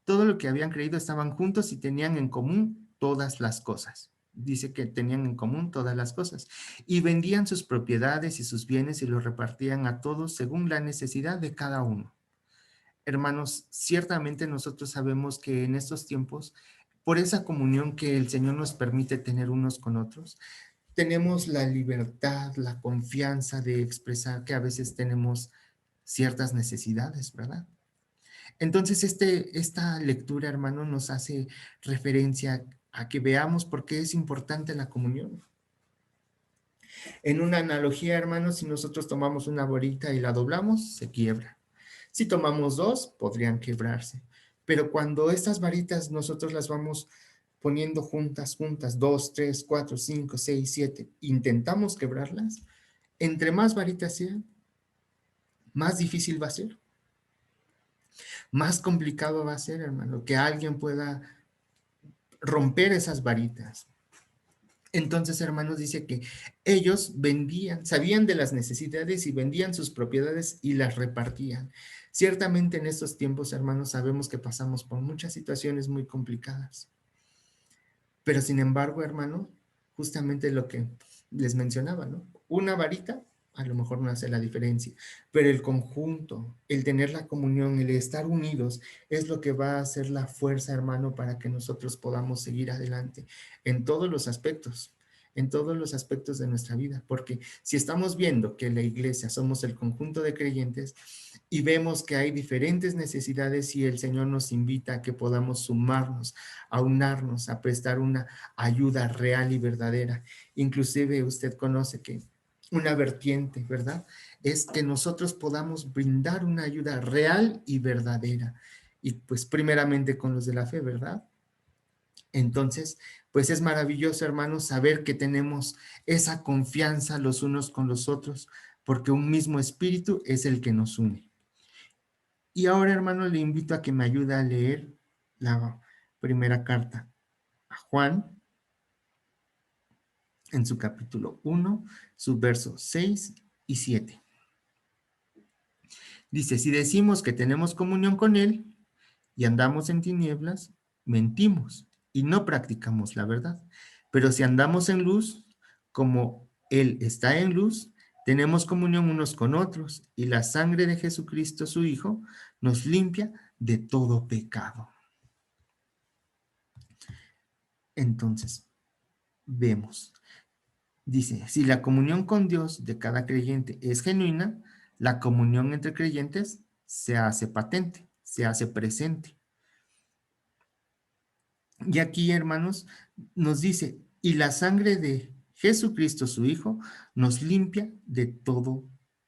todo lo que habían creído estaban juntos y tenían en común todas las cosas. Dice que tenían en común todas las cosas. Y vendían sus propiedades y sus bienes y los repartían a todos según la necesidad de cada uno. Hermanos, ciertamente nosotros sabemos que en estos tiempos, por esa comunión que el Señor nos permite tener unos con otros, tenemos la libertad, la confianza de expresar que a veces tenemos ciertas necesidades, ¿verdad? Entonces, esta lectura, hermano, nos hace referencia a que veamos por qué es importante la comunión. En una analogía, hermano, si nosotros tomamos una varita y la doblamos, se quiebra. Si tomamos dos, podrían quebrarse. Pero cuando estas varitas nosotros las vamos poniendo juntas, dos, tres, cuatro, cinco, seis, siete, intentamos quebrarlas, entre más varitas sean, más difícil va a ser. Más complicado va a ser, hermano, que alguien pueda romper esas varitas. Entonces, hermanos, dice que ellos vendían, sabían de las necesidades y vendían sus propiedades y las repartían. Ciertamente en estos tiempos, hermanos, sabemos que pasamos por muchas situaciones muy complicadas. Pero sin embargo, hermano, justamente lo que les mencionaba, ¿no? Una varita a lo mejor no hace la diferencia, pero el conjunto, el tener la comunión, el estar unidos, es lo que va a hacer la fuerza, hermano, para que nosotros podamos seguir adelante en todos los aspectos de nuestra vida, porque si estamos viendo que la iglesia somos el conjunto de creyentes y vemos que hay diferentes necesidades y el Señor nos invita a que podamos sumarnos, aunarnos, a prestar una ayuda real y verdadera. Inclusive usted conoce que una vertiente, ¿verdad? Es que nosotros podamos brindar una ayuda real y verdadera. Y pues primeramente con los de la fe, ¿verdad? Entonces, pues es maravilloso, hermanos, saber que tenemos esa confianza los unos con los otros, porque un mismo espíritu es el que nos une. Y ahora, hermano, le invito a que me ayude a leer la primera carta a Juan, en su capítulo 1, sus versos 6 y 7. Dice, si decimos que tenemos comunión con Él y andamos en tinieblas, mentimos y no practicamos la verdad. Pero si andamos en luz, como Él está en luz, tenemos comunión unos con otros y la sangre de Jesucristo, su Hijo, nos limpia de todo pecado. Entonces, vemos. Dice, si la comunión con Dios de cada creyente es genuina, la comunión entre creyentes se hace patente, se hace presente. Y aquí, hermanos, nos dice, y la sangre de Jesucristo, su Hijo, nos limpia de todo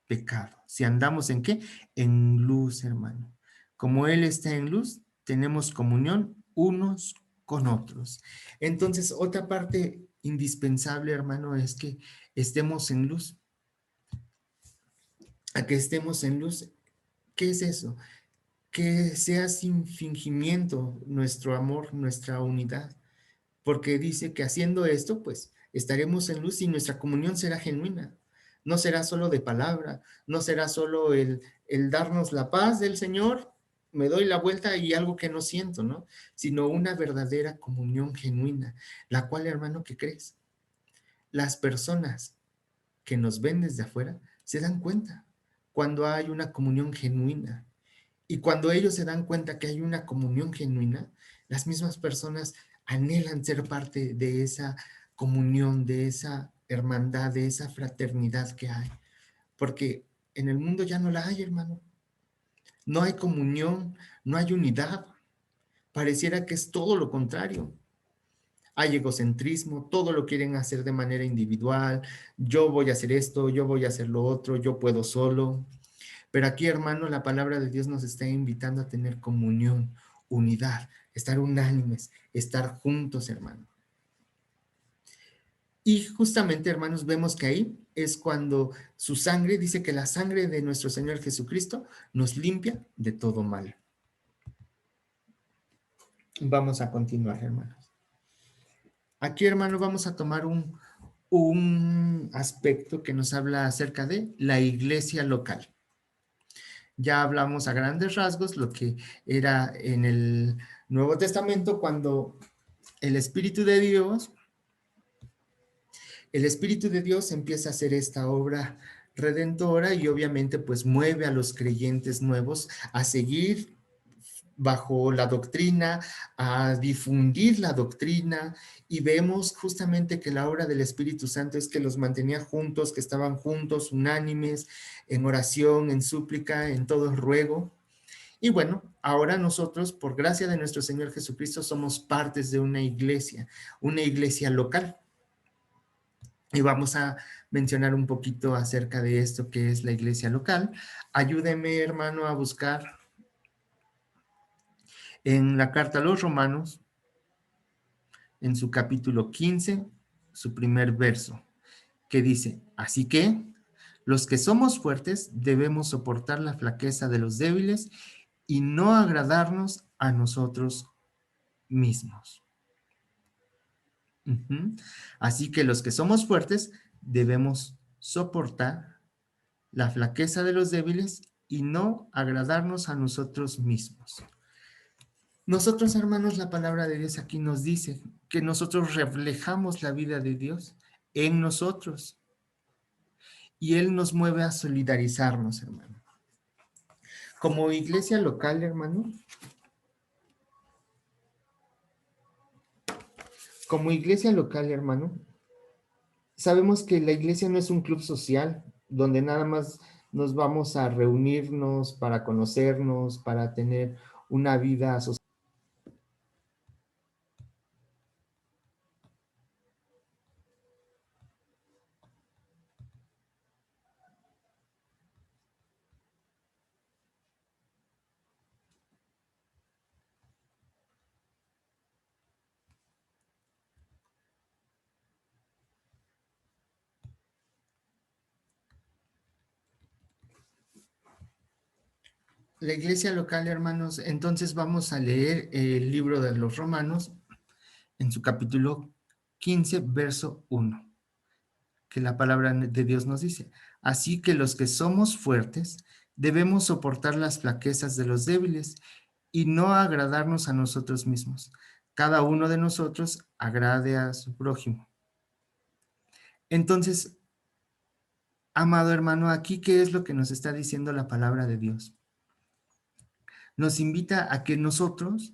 pecado. Si andamos en qué? En luz, hermano. Como Él está en luz, tenemos comunión unos con otros. Entonces, otra parte indispensable, hermano, es que estemos en luz. A que estemos en luz, ¿qué es eso? Que sea sin fingimiento nuestro amor, nuestra unidad, porque dice que haciendo esto, pues estaremos en luz y nuestra comunión será genuina. No será solo de palabra, no será solo el darnos la paz del Señor, me doy la vuelta y algo que no siento, ¿no? Sino una verdadera comunión genuina, la cual, hermano, ¿qué crees? Las personas que nos ven desde afuera se dan cuenta cuando hay una comunión genuina. Y cuando ellos se dan cuenta que hay una comunión genuina, las mismas personas anhelan ser parte de esa comunión, de esa hermandad, de esa fraternidad que hay. Porque en el mundo ya no la hay, hermano. No hay comunión, no hay unidad. Pareciera que es todo lo contrario. Hay egocentrismo, todo lo quieren hacer de manera individual. Yo voy a hacer esto, yo voy a hacer lo otro, yo puedo solo. Pero aquí, hermano, la palabra de Dios nos está invitando a tener comunión, unidad, estar unánimes, estar juntos, hermano. Y justamente, hermanos, vemos que ahí es cuando su sangre, dice que la sangre de nuestro Señor Jesucristo nos limpia de todo mal. Vamos a continuar, hermanos. Aquí, hermano, vamos a tomar un aspecto que nos habla acerca de la iglesia local. Ya hablamos a grandes rasgos lo que era en el Nuevo Testamento cuando el Espíritu de Dios empieza a hacer esta obra redentora y obviamente pues mueve a los creyentes nuevos a seguir bajo la doctrina, a difundir la doctrina, y vemos justamente que la obra del Espíritu Santo es que los mantenía juntos, que estaban juntos, unánimes, en oración, en súplica, en todo ruego. Y bueno, ahora nosotros, por gracia de nuestro Señor Jesucristo, somos partes de una iglesia local. Y vamos a mencionar un poquito acerca de esto que es la iglesia local. Ayúdeme, hermano, a buscar en la carta a los Romanos, en su capítulo 15, su primer verso, que dice, así que los que somos fuertes debemos soportar la flaqueza de los débiles y no agradarnos a nosotros mismos. Así que los que somos fuertes debemos soportar la flaqueza de los débiles y no agradarnos a nosotros mismos. Nosotros, hermanos, la palabra de Dios aquí nos dice que nosotros reflejamos la vida de Dios en nosotros y Él nos mueve a solidarizarnos, hermano. Como iglesia local, hermano, sabemos que la iglesia no es un club social donde nada más nos vamos a reunirnos para conocernos, para tener una vida social. La iglesia local, hermanos, entonces vamos a leer el libro de los Romanos en su capítulo 15, verso 1, que la palabra de Dios nos dice, así que los que somos fuertes debemos soportar las flaquezas de los débiles y no agradarnos a nosotros mismos. Cada uno de nosotros agrade a su prójimo. Entonces, amado hermano, aquí, ¿qué es lo que nos está diciendo la palabra de Dios? Nos invita a que nosotros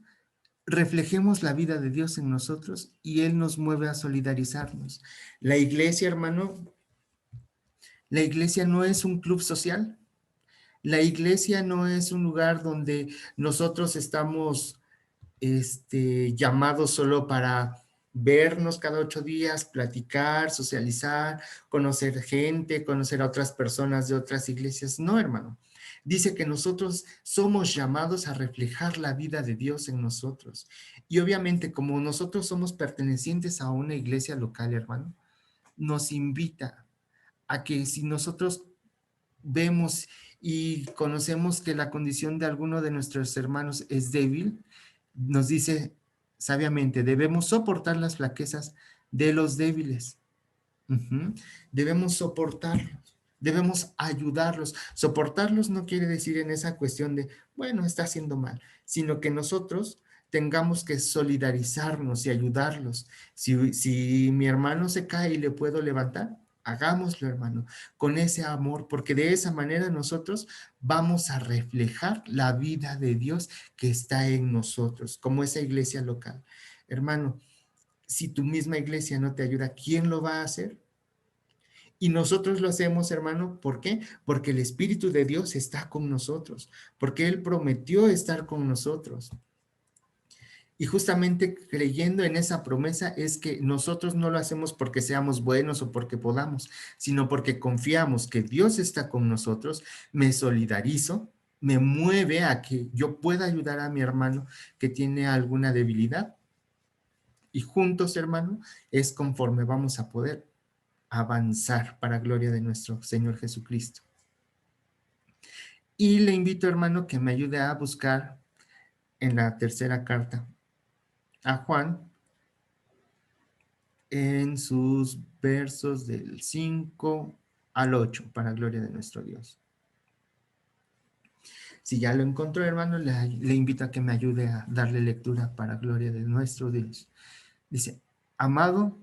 reflejemos la vida de Dios en nosotros y Él nos mueve a solidarizarnos. La iglesia, hermano, la iglesia no es un club social. La iglesia no es un lugar donde nosotros estamos llamados solo para vernos cada 8 días, platicar, socializar, conocer gente, conocer a otras personas de otras iglesias. No, hermano. Dice que nosotros somos llamados a reflejar la vida de Dios en nosotros. Y obviamente, como nosotros somos pertenecientes a una iglesia local, hermano, nos invita a que si nosotros vemos y conocemos que la condición de alguno de nuestros hermanos es débil, nos dice sabiamente, debemos soportar las flaquezas de los débiles. Debemos soportarlos. Debemos ayudarlos. Soportarlos no quiere decir en esa cuestión de, bueno, está haciendo mal, sino que nosotros tengamos que solidarizarnos y ayudarlos. Si mi hermano se cae y le puedo levantar, hagámoslo, hermano, con ese amor, porque de esa manera nosotros vamos a reflejar la vida de Dios que está en nosotros, como esa iglesia local. Hermano, si tu misma iglesia no te ayuda, ¿quién lo va a hacer? Y nosotros lo hacemos, hermano, ¿por qué? Porque el Espíritu de Dios está con nosotros, porque Él prometió estar con nosotros. Y justamente creyendo en esa promesa es que nosotros no lo hacemos porque seamos buenos o porque podamos, sino porque confiamos que Dios está con nosotros, me solidarizo, me mueve a que yo pueda ayudar a mi hermano que tiene alguna debilidad. Y juntos, hermano, es conforme vamos a poder avanzar para gloria de nuestro Señor Jesucristo. Y le invito, hermano, que me ayude a buscar en la tercera carta a Juan, en sus versos del 5 al 8, para gloria de nuestro Dios. Si ya lo encontró, hermano, le invito a que me ayude a darle lectura para gloria de nuestro Dios. Dice, amado,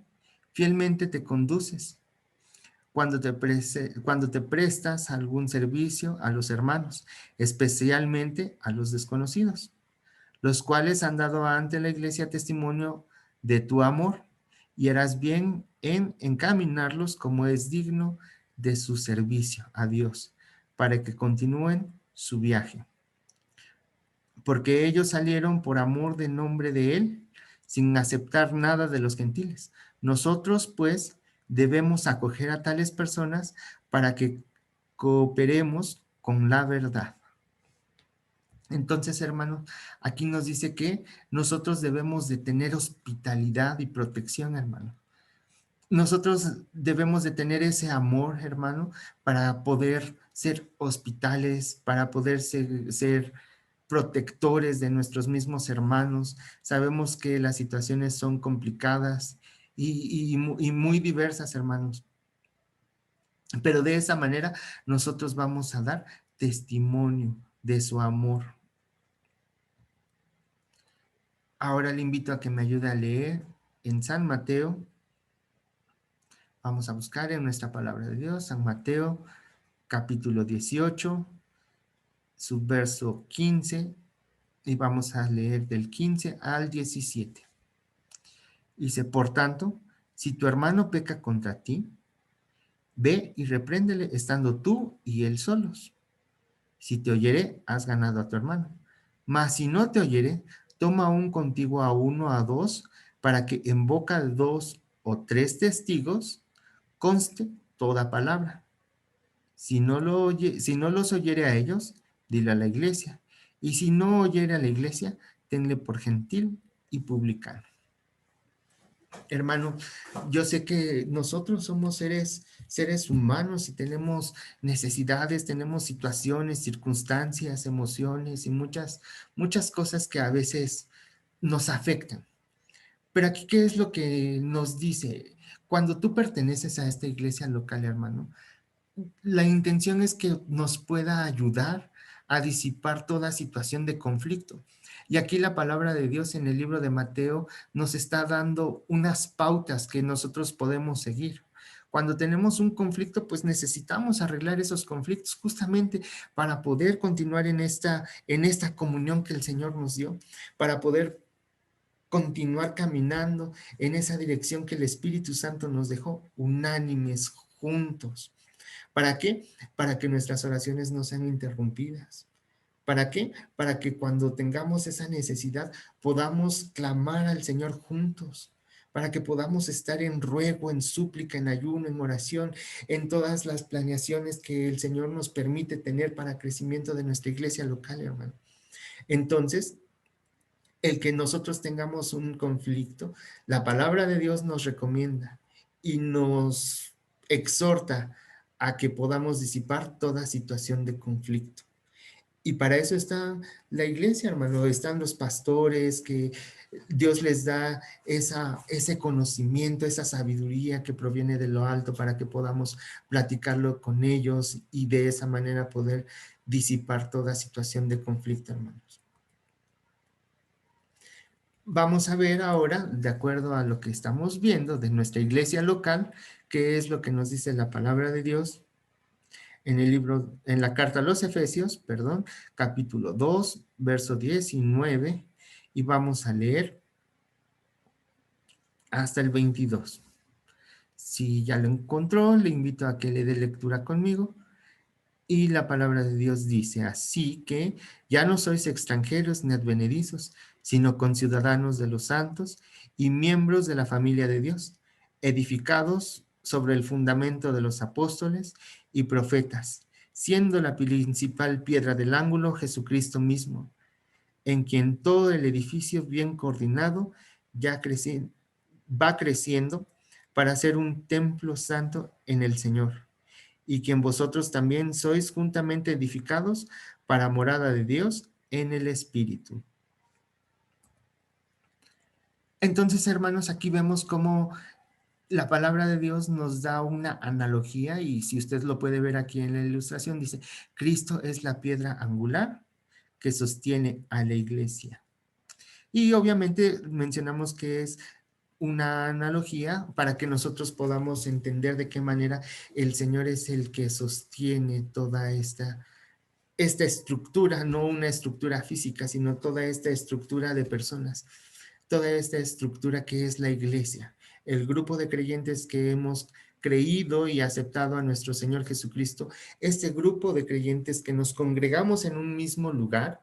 fielmente te conduces cuando te prestas algún servicio a los hermanos, especialmente a los desconocidos, los cuales han dado ante la iglesia testimonio de tu amor, y harás bien en encaminarlos como es digno de su servicio a Dios, para que continúen su viaje. Porque ellos salieron por amor del nombre de Él, sin aceptar nada de los gentiles. Nosotros, pues, debemos acoger a tales personas para que cooperemos con la verdad. Entonces, hermano, aquí nos dice que nosotros debemos de tener hospitalidad y protección, hermano. Nosotros debemos de tener ese amor, hermano, para poder ser hospitales, para poder ser protectores de nuestros mismos hermanos. Sabemos que las situaciones son complicadas y muy diversas, hermanos. Pero de esa manera nosotros vamos a dar testimonio de su amor. Ahora le invito a que me ayude a leer en San Mateo. Vamos a buscar en nuestra palabra de Dios, San Mateo, capítulo 18, subverso 15, y vamos a leer del 15 al 17. Dice, por tanto, si tu hermano peca contra ti, ve y repréndele estando tú y él solos. Si te oyere, has ganado a tu hermano. Mas si no te oyere, toma aún contigo a uno, a dos, para que en boca de dos o tres testigos conste toda palabra. Si no los oyere a ellos, dile a la iglesia. Y si no oyere a la iglesia, tenle por gentil y publicano. Hermano, yo sé que nosotros somos seres humanos y tenemos necesidades, tenemos situaciones, circunstancias, emociones y muchas cosas que a veces nos afectan. Pero aquí, ¿qué es lo que nos dice? Cuando tú perteneces a esta iglesia local, hermano, la intención es que nos pueda ayudar a disipar toda situación de conflicto. Y aquí la palabra de Dios en el libro de Mateo nos está dando unas pautas que nosotros podemos seguir. Cuando tenemos un conflicto, pues necesitamos arreglar esos conflictos justamente para poder continuar en esta comunión que el Señor nos dio, para poder continuar caminando en esa dirección que el Espíritu Santo nos dejó, unánimes, juntos. ¿Para qué? Para que nuestras oraciones no sean interrumpidas. ¿Para qué? Para que cuando tengamos esa necesidad podamos clamar al Señor juntos, para que podamos estar en ruego, en súplica, en ayuno, en oración, en todas las planeaciones que el Señor nos permite tener para crecimiento de nuestra iglesia local, hermano. Entonces, el que nosotros tengamos un conflicto, la palabra de Dios nos recomienda y nos exhorta a que podamos disipar toda situación de conflicto. Y para eso está la iglesia, hermano. Están los pastores que Dios les da ese conocimiento, esa sabiduría que proviene de lo alto para que podamos platicarlo con ellos y de esa manera poder disipar toda situación de conflicto, hermanos. Vamos a ver ahora, de acuerdo a lo que estamos viendo de nuestra iglesia local, qué es lo que nos dice la palabra de Dios en el libro, en la carta a los Efesios, perdón, capítulo 2, verso 19, y vamos a leer hasta el 22. Si ya lo encontró, le invito a que le dé lectura conmigo. Y la palabra de Dios dice, así que ya no sois extranjeros ni advenedizos, sino conciudadanos de los santos y miembros de la familia de Dios, edificados sobre el fundamento de los apóstoles y profetas, siendo la principal piedra del ángulo Jesucristo mismo, en quien todo el edificio bien coordinado ya va creciendo para ser un templo santo en el Señor, y que en vosotros también sois juntamente edificados para morada de Dios en el Espíritu. Entonces, hermanos, aquí vemos cómo la palabra de Dios nos da una analogía, y si usted lo puede ver aquí en la ilustración, dice, Cristo es la piedra angular que sostiene a la iglesia. Y obviamente mencionamos que es una analogía para que nosotros podamos entender de qué manera el Señor es el que sostiene toda esta estructura, no una estructura física, sino toda esta estructura de personas, toda esta estructura que es la iglesia, el grupo de creyentes que hemos creído y aceptado a nuestro Señor Jesucristo, este grupo de creyentes que nos congregamos en un mismo lugar,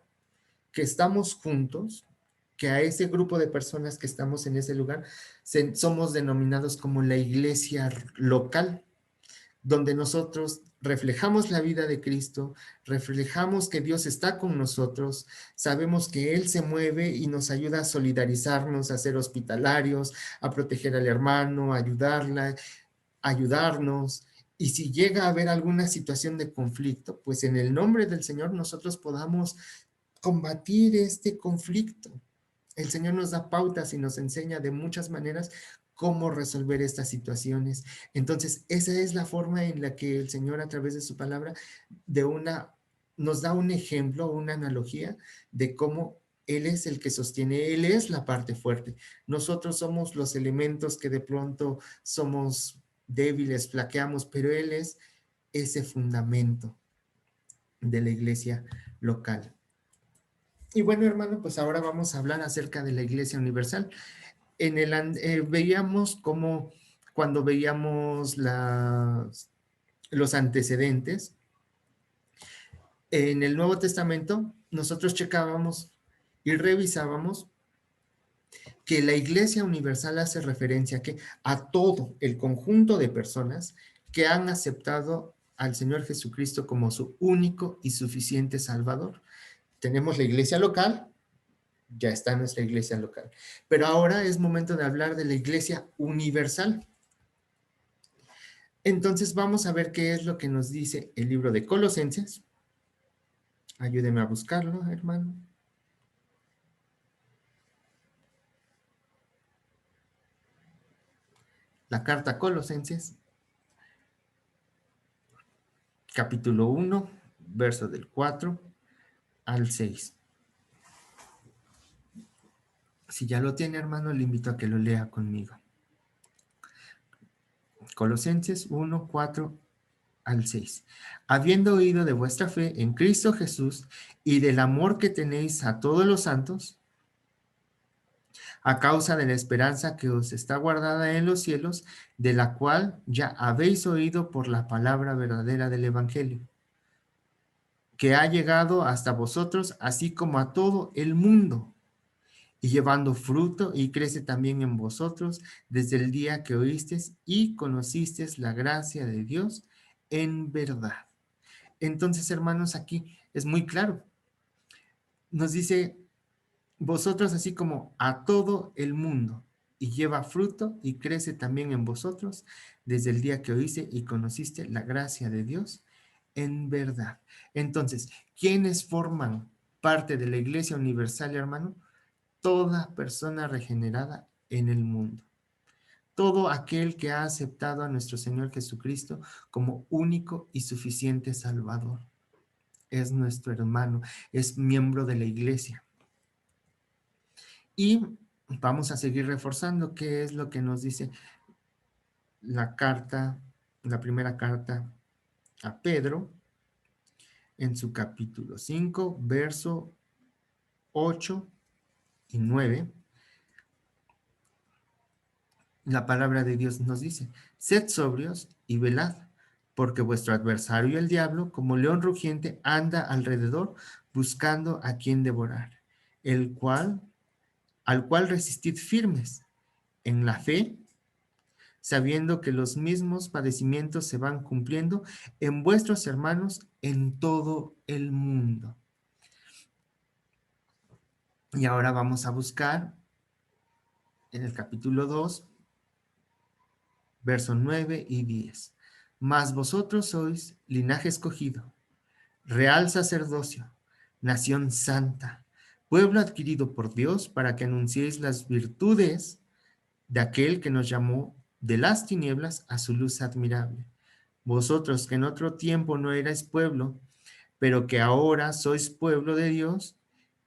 que estamos juntos, que a ese grupo de personas que estamos en ese lugar somos denominados como la iglesia local, donde nosotros reflejamos la vida de Cristo, reflejamos que Dios está con nosotros, sabemos que Él se mueve y nos ayuda a solidarizarnos, a ser hospitalarios, a proteger al hermano, a ayudarla, a ayudarnos. Y si llega a haber alguna situación de conflicto, pues en el nombre del Señor nosotros podamos combatir este conflicto. El Señor nos da pautas y nos enseña de muchas maneras cómo resolver estas situaciones. Entonces, esa es la forma en la que el Señor, a través de su palabra, nos da un ejemplo, una analogía de cómo Él es el que sostiene, Él es la parte fuerte. Nosotros somos los elementos que de pronto somos débiles, flaqueamos, pero Él es ese fundamento de la iglesia local. Y bueno, hermano, pues ahora vamos a hablar acerca de la Iglesia Universal. Veíamos cómo cuando veíamos los antecedentes, en el Nuevo Testamento, nosotros checábamos y revisábamos que la Iglesia Universal hace referencia a todo el conjunto de personas que han aceptado al Señor Jesucristo como su único y suficiente Salvador. Tenemos la iglesia local, ya está nuestra iglesia local. Pero ahora es momento de hablar de la iglesia universal. Entonces vamos a ver qué es lo que nos dice el libro de Colosenses. Ayúdeme a buscarlo, hermano. La carta a Colosenses, capítulo 1, verso del 4 al 6. Si ya lo tiene, hermano, le invito a que lo lea conmigo. Colosenses 1, 4 al 6. Habiendo oído de vuestra fe en Cristo Jesús y del amor que tenéis a todos los santos, a causa de la esperanza que os está guardada en los cielos, de la cual ya habéis oído por la palabra verdadera del Evangelio, que ha llegado hasta vosotros, así como a todo el mundo, y llevando fruto, y crece también en vosotros desde el día que oísteis y conocisteis la gracia de Dios en verdad. Entonces, hermanos, aquí es muy claro. Nos dice, vosotros así como a todo el mundo, y lleva fruto y crece también en vosotros desde el día que oíste y conociste la gracia de Dios en verdad. Entonces, ¿quiénes forman parte de la Iglesia Universal, hermano? Toda persona regenerada en el mundo. Todo aquel que ha aceptado a nuestro Señor Jesucristo como único y suficiente Salvador. Es nuestro hermano, es miembro de la Iglesia. Y vamos a seguir reforzando qué es lo que nos dice la carta, la primera carta a Pedro, en su capítulo 5, verso 8 y 9. La palabra de Dios nos dice: sed sobrios y velad, porque vuestro adversario el diablo, como león rugiente, anda alrededor buscando a quien devorar, al cual resistid firmes en la fe, sabiendo que los mismos padecimientos se van cumpliendo en vuestros hermanos en todo el mundo. Y ahora vamos a buscar en el capítulo 2, versos 9 y 10. Mas vosotros sois linaje escogido, real sacerdocio, nación santa, pueblo adquirido por Dios, para que anunciéis las virtudes de aquel que nos llamó de las tinieblas a su luz admirable. Vosotros que en otro tiempo no erais pueblo, pero que ahora sois pueblo de Dios,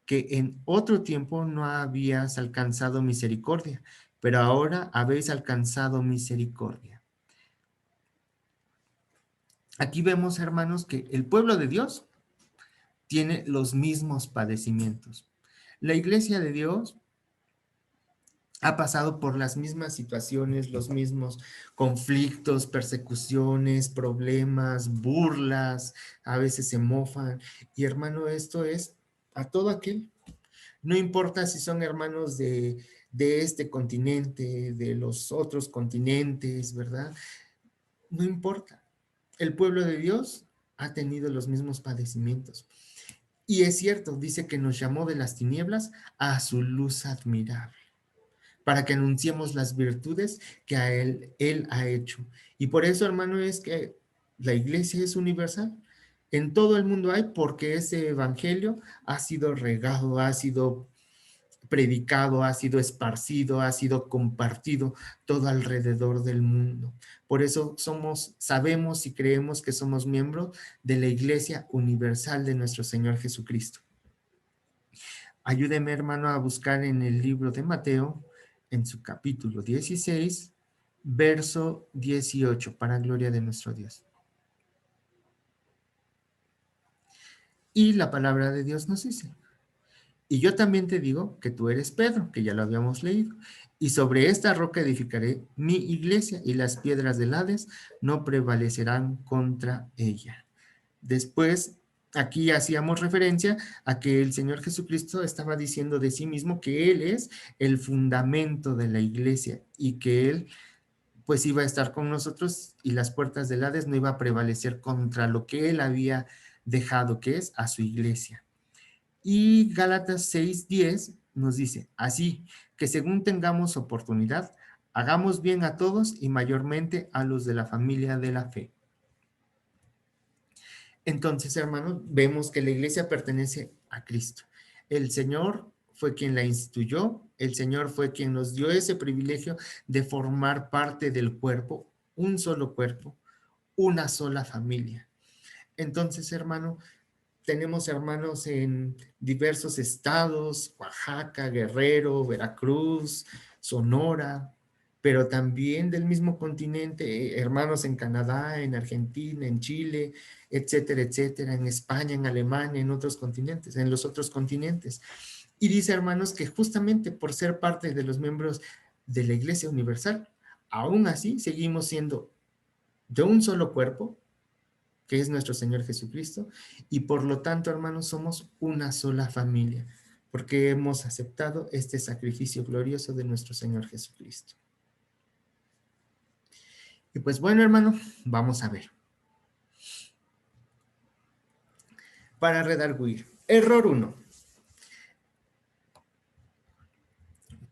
que en otro tiempo no habías alcanzado misericordia, pero ahora habéis alcanzado misericordia. Aquí vemos, hermanos, que el pueblo de Dios tiene los mismos padecimientos. La iglesia de Dios ha pasado por las mismas situaciones, los mismos conflictos, persecuciones, problemas, burlas, a veces se mofan. Y hermano, esto es a todo aquel. No importa si son hermanos de este continente, de los otros continentes, ¿verdad? No importa. El pueblo de Dios ha tenido los mismos padecimientos. Y es cierto, dice que nos llamó de las tinieblas a su luz admirable, para que anunciemos las virtudes que él ha hecho. Y por eso, hermano, es que la iglesia es universal. En todo el mundo hay, porque ese evangelio ha sido regado, ha sido predicado, ha sido esparcido, ha sido compartido todo alrededor del mundo. Por eso sabemos y creemos que somos miembros de la Iglesia Universal de nuestro Señor Jesucristo. Ayúdeme, hermano, a buscar en el libro de Mateo, en su capítulo 16, verso 18, para gloria de nuestro Dios. Y la palabra de Dios nos dice: y yo también te digo que tú eres Pedro, que ya lo habíamos leído, y sobre esta roca edificaré mi iglesia, y las piedras del Hades no prevalecerán contra ella. Después, aquí hacíamos referencia a que el Señor Jesucristo estaba diciendo de sí mismo que Él es el fundamento de la iglesia y que Él pues iba a estar con nosotros y las puertas del Hades no iba a prevalecer contra lo que Él había dejado, que es a su iglesia. Y Gálatas 6:10 nos dice: así que según tengamos oportunidad, hagamos bien a todos y mayormente a los de la familia de la fe. Entonces, hermanos, vemos que la iglesia pertenece a Cristo. El Señor fue quien la instituyó, el Señor fue quien nos dio ese privilegio de formar parte del cuerpo, un solo cuerpo, una sola familia. Entonces, hermano, tenemos hermanos en diversos estados: Oaxaca, Guerrero, Veracruz, Sonora, pero también del mismo continente, hermanos en Canadá, en Argentina, en Chile, etcétera, etcétera, en España, en Alemania, en otros continentes, en los otros continentes. Y dice, hermanos, que justamente por ser parte de los miembros de la Iglesia Universal, aún así seguimos siendo de un solo cuerpo, que es nuestro Señor Jesucristo, y por lo tanto, hermanos, somos una sola familia, porque hemos aceptado este sacrificio glorioso de nuestro Señor Jesucristo. Y pues bueno, hermano, vamos a ver. Para redarguir. Error 1.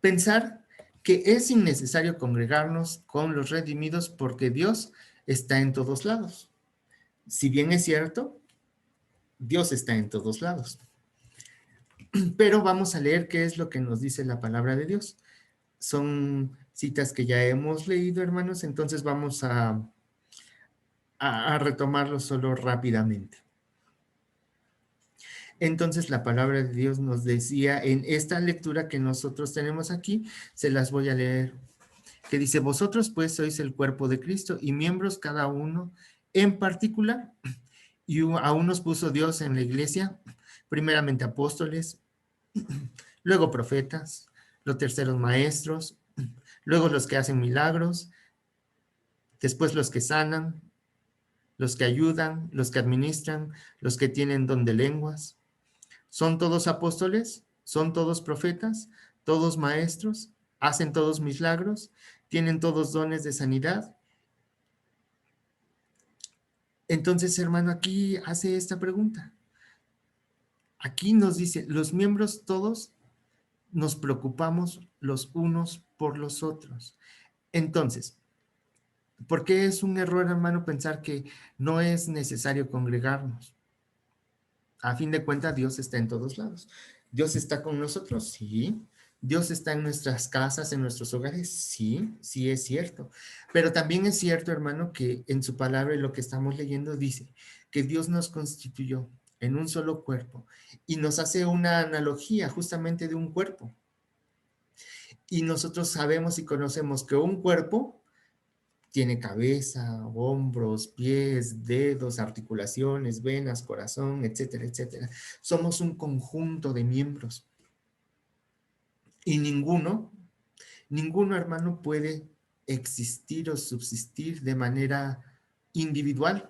Pensar que es innecesario congregarnos con los redimidos porque Dios está en todos lados. Si bien es cierto, Dios está en todos lados. Pero vamos a leer qué es lo que nos dice la palabra de Dios. Son citas que ya hemos leído, hermanos, entonces vamos a retomarlo solo rápidamente. Entonces la palabra de Dios nos decía en esta lectura que nosotros tenemos aquí, se las voy a leer, que dice: vosotros pues sois el cuerpo de Cristo y miembros cada uno en particular, y a unos puso Dios en la iglesia, primeramente apóstoles, luego profetas, los terceros maestros, luego los que hacen milagros, después los que sanan, los que ayudan, los que administran, los que tienen don de lenguas. ¿Son todos apóstoles? ¿Son todos profetas? ¿Todos maestros? ¿Hacen todos milagros? ¿Tienen todos dones de sanidad? Entonces, hermano, aquí hace esta pregunta. Aquí nos dice, los miembros todos nos preocupamos los unos por los otros. Entonces, ¿por qué es un error, hermano, pensar que no es necesario congregarnos? A fin de cuentas, Dios está en todos lados. ¿Dios está con nosotros? Sí. ¿Dios está en nuestras casas, en nuestros hogares? Sí, sí es cierto. Pero también es cierto, hermano, que en su palabra, en lo que estamos leyendo, dice que Dios nos constituyó en un solo cuerpo y nos hace una analogía justamente de un cuerpo. Y nosotros sabemos y conocemos que un cuerpo tiene cabeza, hombros, pies, dedos, articulaciones, venas, corazón, etcétera, etcétera. Somos un conjunto de miembros. Y ninguno, hermano, puede existir o subsistir de manera individual.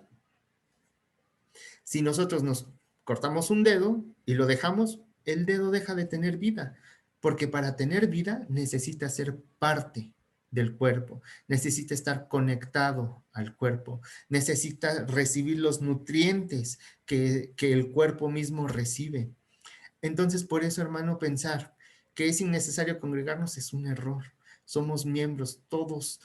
Si nosotros nos cortamos un dedo y lo dejamos, el dedo deja de tener vida, porque para tener vida necesita ser parte del cuerpo, necesita estar conectado al cuerpo, necesita recibir los nutrientes que el cuerpo mismo recibe. Entonces, por eso, hermano, pensar que es innecesario congregarnos es un error. Somos miembros, todos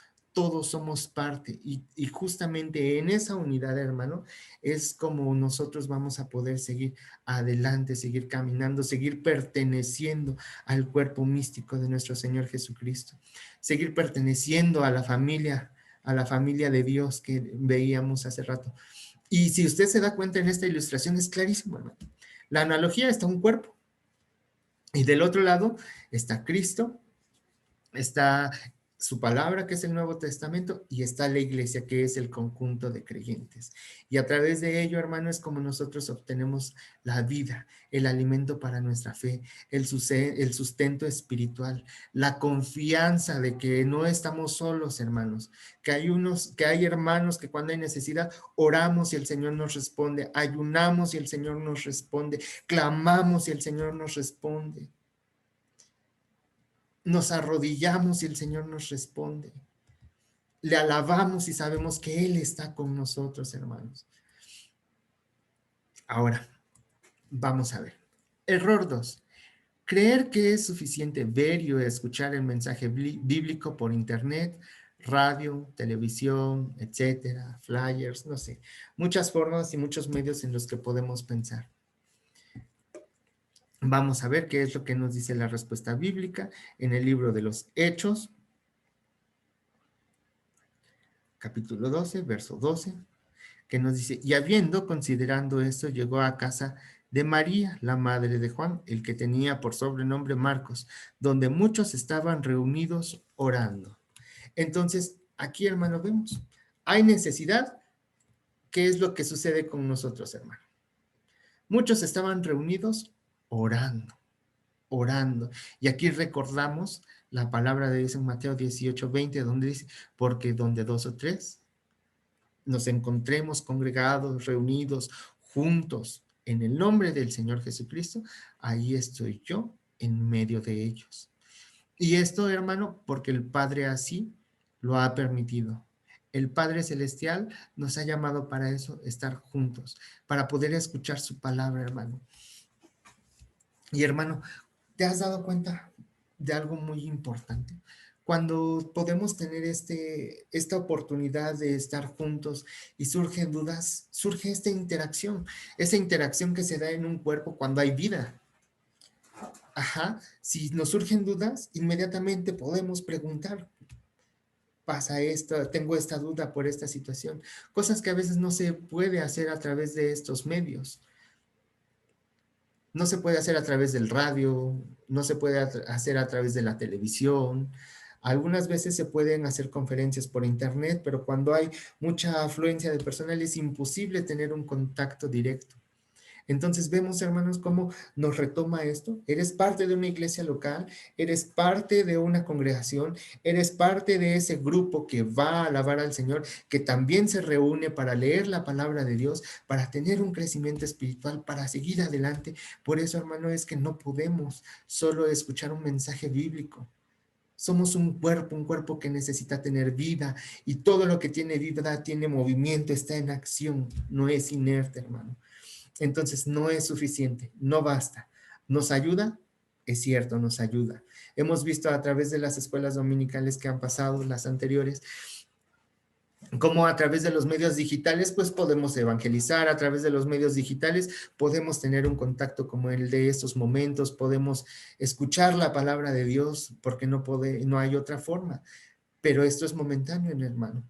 somos parte. Y justamente en esa unidad, hermano, es como nosotros vamos a poder seguir adelante, seguir caminando, seguir perteneciendo al cuerpo místico de nuestro Señor Jesucristo. Seguir perteneciendo a la familia de Dios que veíamos hace rato. Y si usted se da cuenta en esta ilustración, es clarísimo, hermano. La analogía está un cuerpo. Y del otro lado está Cristo, está su palabra, que es el Nuevo Testamento, y está la iglesia, que es el conjunto de creyentes. Y a través de ello, hermano, es como nosotros obtenemos la vida, el alimento para nuestra fe, el sustento espiritual, la confianza de que no estamos solos, hermanos, que hay hermanos que cuando hay necesidad oramos y el Señor nos responde, ayunamos y el Señor nos responde, clamamos y el Señor nos responde. Nos arrodillamos y el Señor nos responde. Le alabamos y sabemos que Él está con nosotros, hermanos. Ahora, vamos a ver. Error 2. Creer que es suficiente ver y escuchar el mensaje bíblico por internet, radio, televisión, etcétera, flyers, no sé. Muchas formas y muchos medios en los que podemos pensar. Vamos a ver qué es lo que nos dice la respuesta bíblica en el libro de los Hechos, capítulo 12, verso 12, que nos dice: y habiendo considerando esto, llegó a casa de María, la madre de Juan, el que tenía por sobrenombre Marcos, donde muchos estaban reunidos orando. Entonces, aquí, hermano, vemos, hay necesidad. ¿Qué es lo que sucede con nosotros, hermano? Muchos estaban reunidos orando, orando. Y aquí recordamos la palabra de Dios en Mateo 18:20, donde dice: porque donde dos o tres nos encontremos congregados, reunidos, juntos, en el nombre del Señor Jesucristo, ahí estoy yo en medio de ellos. Y esto, hermano, porque el Padre así lo ha permitido. El Padre Celestial nos ha llamado para eso, estar juntos, para poder escuchar su palabra, hermano. Y hermano, ¿te has dado cuenta de algo muy importante? cuando podemos tener esta oportunidad de estar juntos y surgen dudas, surge esa interacción que se da en un cuerpo cuando hay vida. Ajá, si nos surgen dudas, inmediatamente podemos preguntar, pasa esto, tengo esta duda por esta situación, cosas que a veces no se puede hacer a través de estos medios. No se puede hacer a través del radio, no se puede hacer a través de la televisión. Algunas veces se pueden hacer conferencias por internet, pero cuando hay mucha afluencia de personal es imposible tener un contacto directo. Entonces vemos, hermanos, cómo nos retoma esto. Eres parte de una iglesia local, eres parte de una congregación, eres parte de ese grupo que va a alabar al Señor, que también se reúne para leer la palabra de Dios, para tener un crecimiento espiritual, para seguir adelante. Por eso, hermano, es que no podemos solo escuchar un mensaje bíblico. Somos un cuerpo que necesita tener vida, y todo lo que tiene vida tiene movimiento, está en acción, no es inerte, hermano. Entonces no es suficiente, no basta. ¿Nos ayuda? Es cierto, nos ayuda. Hemos visto a través de las escuelas dominicales que han pasado, las anteriores, cómo a través de los medios digitales, pues podemos evangelizar, a través de los medios digitales podemos tener un contacto como el de estos momentos, podemos escuchar la palabra de Dios, porque no hay otra forma. Pero esto es momentáneo, hermano.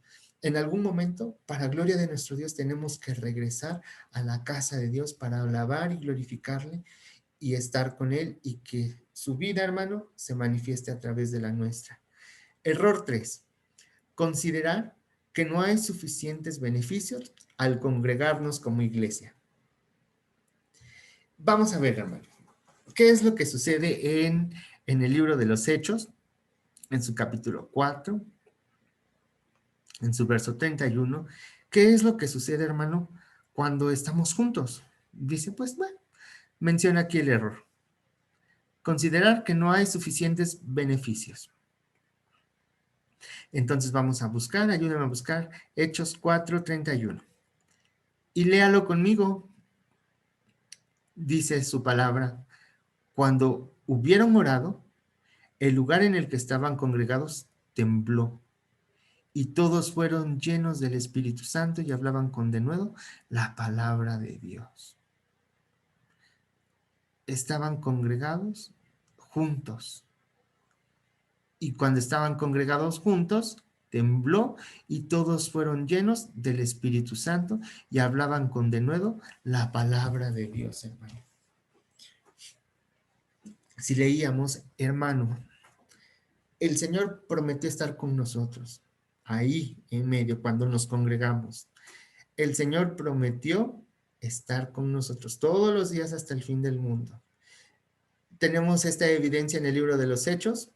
En algún momento, para gloria de nuestro Dios, tenemos que regresar a la casa de Dios para alabar y glorificarle y estar con Él, y que su vida, hermano, se manifieste a través de la nuestra. Error 3. Considerar que no hay suficientes beneficios al congregarnos como iglesia. Vamos a ver, hermano, ¿qué es lo que sucede en el libro de los Hechos, en su capítulo 4? En su verso 31, ¿qué es lo que sucede, hermano, cuando estamos juntos? Dice, pues, bueno, menciona aquí el error. Considerar que no hay suficientes beneficios. Entonces vamos a buscar, ayúdame a buscar Hechos 4:31. Y léalo conmigo, dice su palabra. Cuando hubieron orado, el lugar en el que estaban congregados tembló, y todos fueron llenos del Espíritu Santo y hablaban con denuedo la palabra de Dios. Estaban congregados juntos. Y cuando estaban congregados juntos, tembló, y todos fueron llenos del Espíritu Santo y hablaban con denuedo la palabra de Dios, hermano. Si leíamos, hermano, el Señor prometió estar con nosotros, ahí en medio, cuando nos congregamos. El Señor prometió estar con nosotros todos los días hasta el fin del mundo. Tenemos esta evidencia en el libro de los Hechos,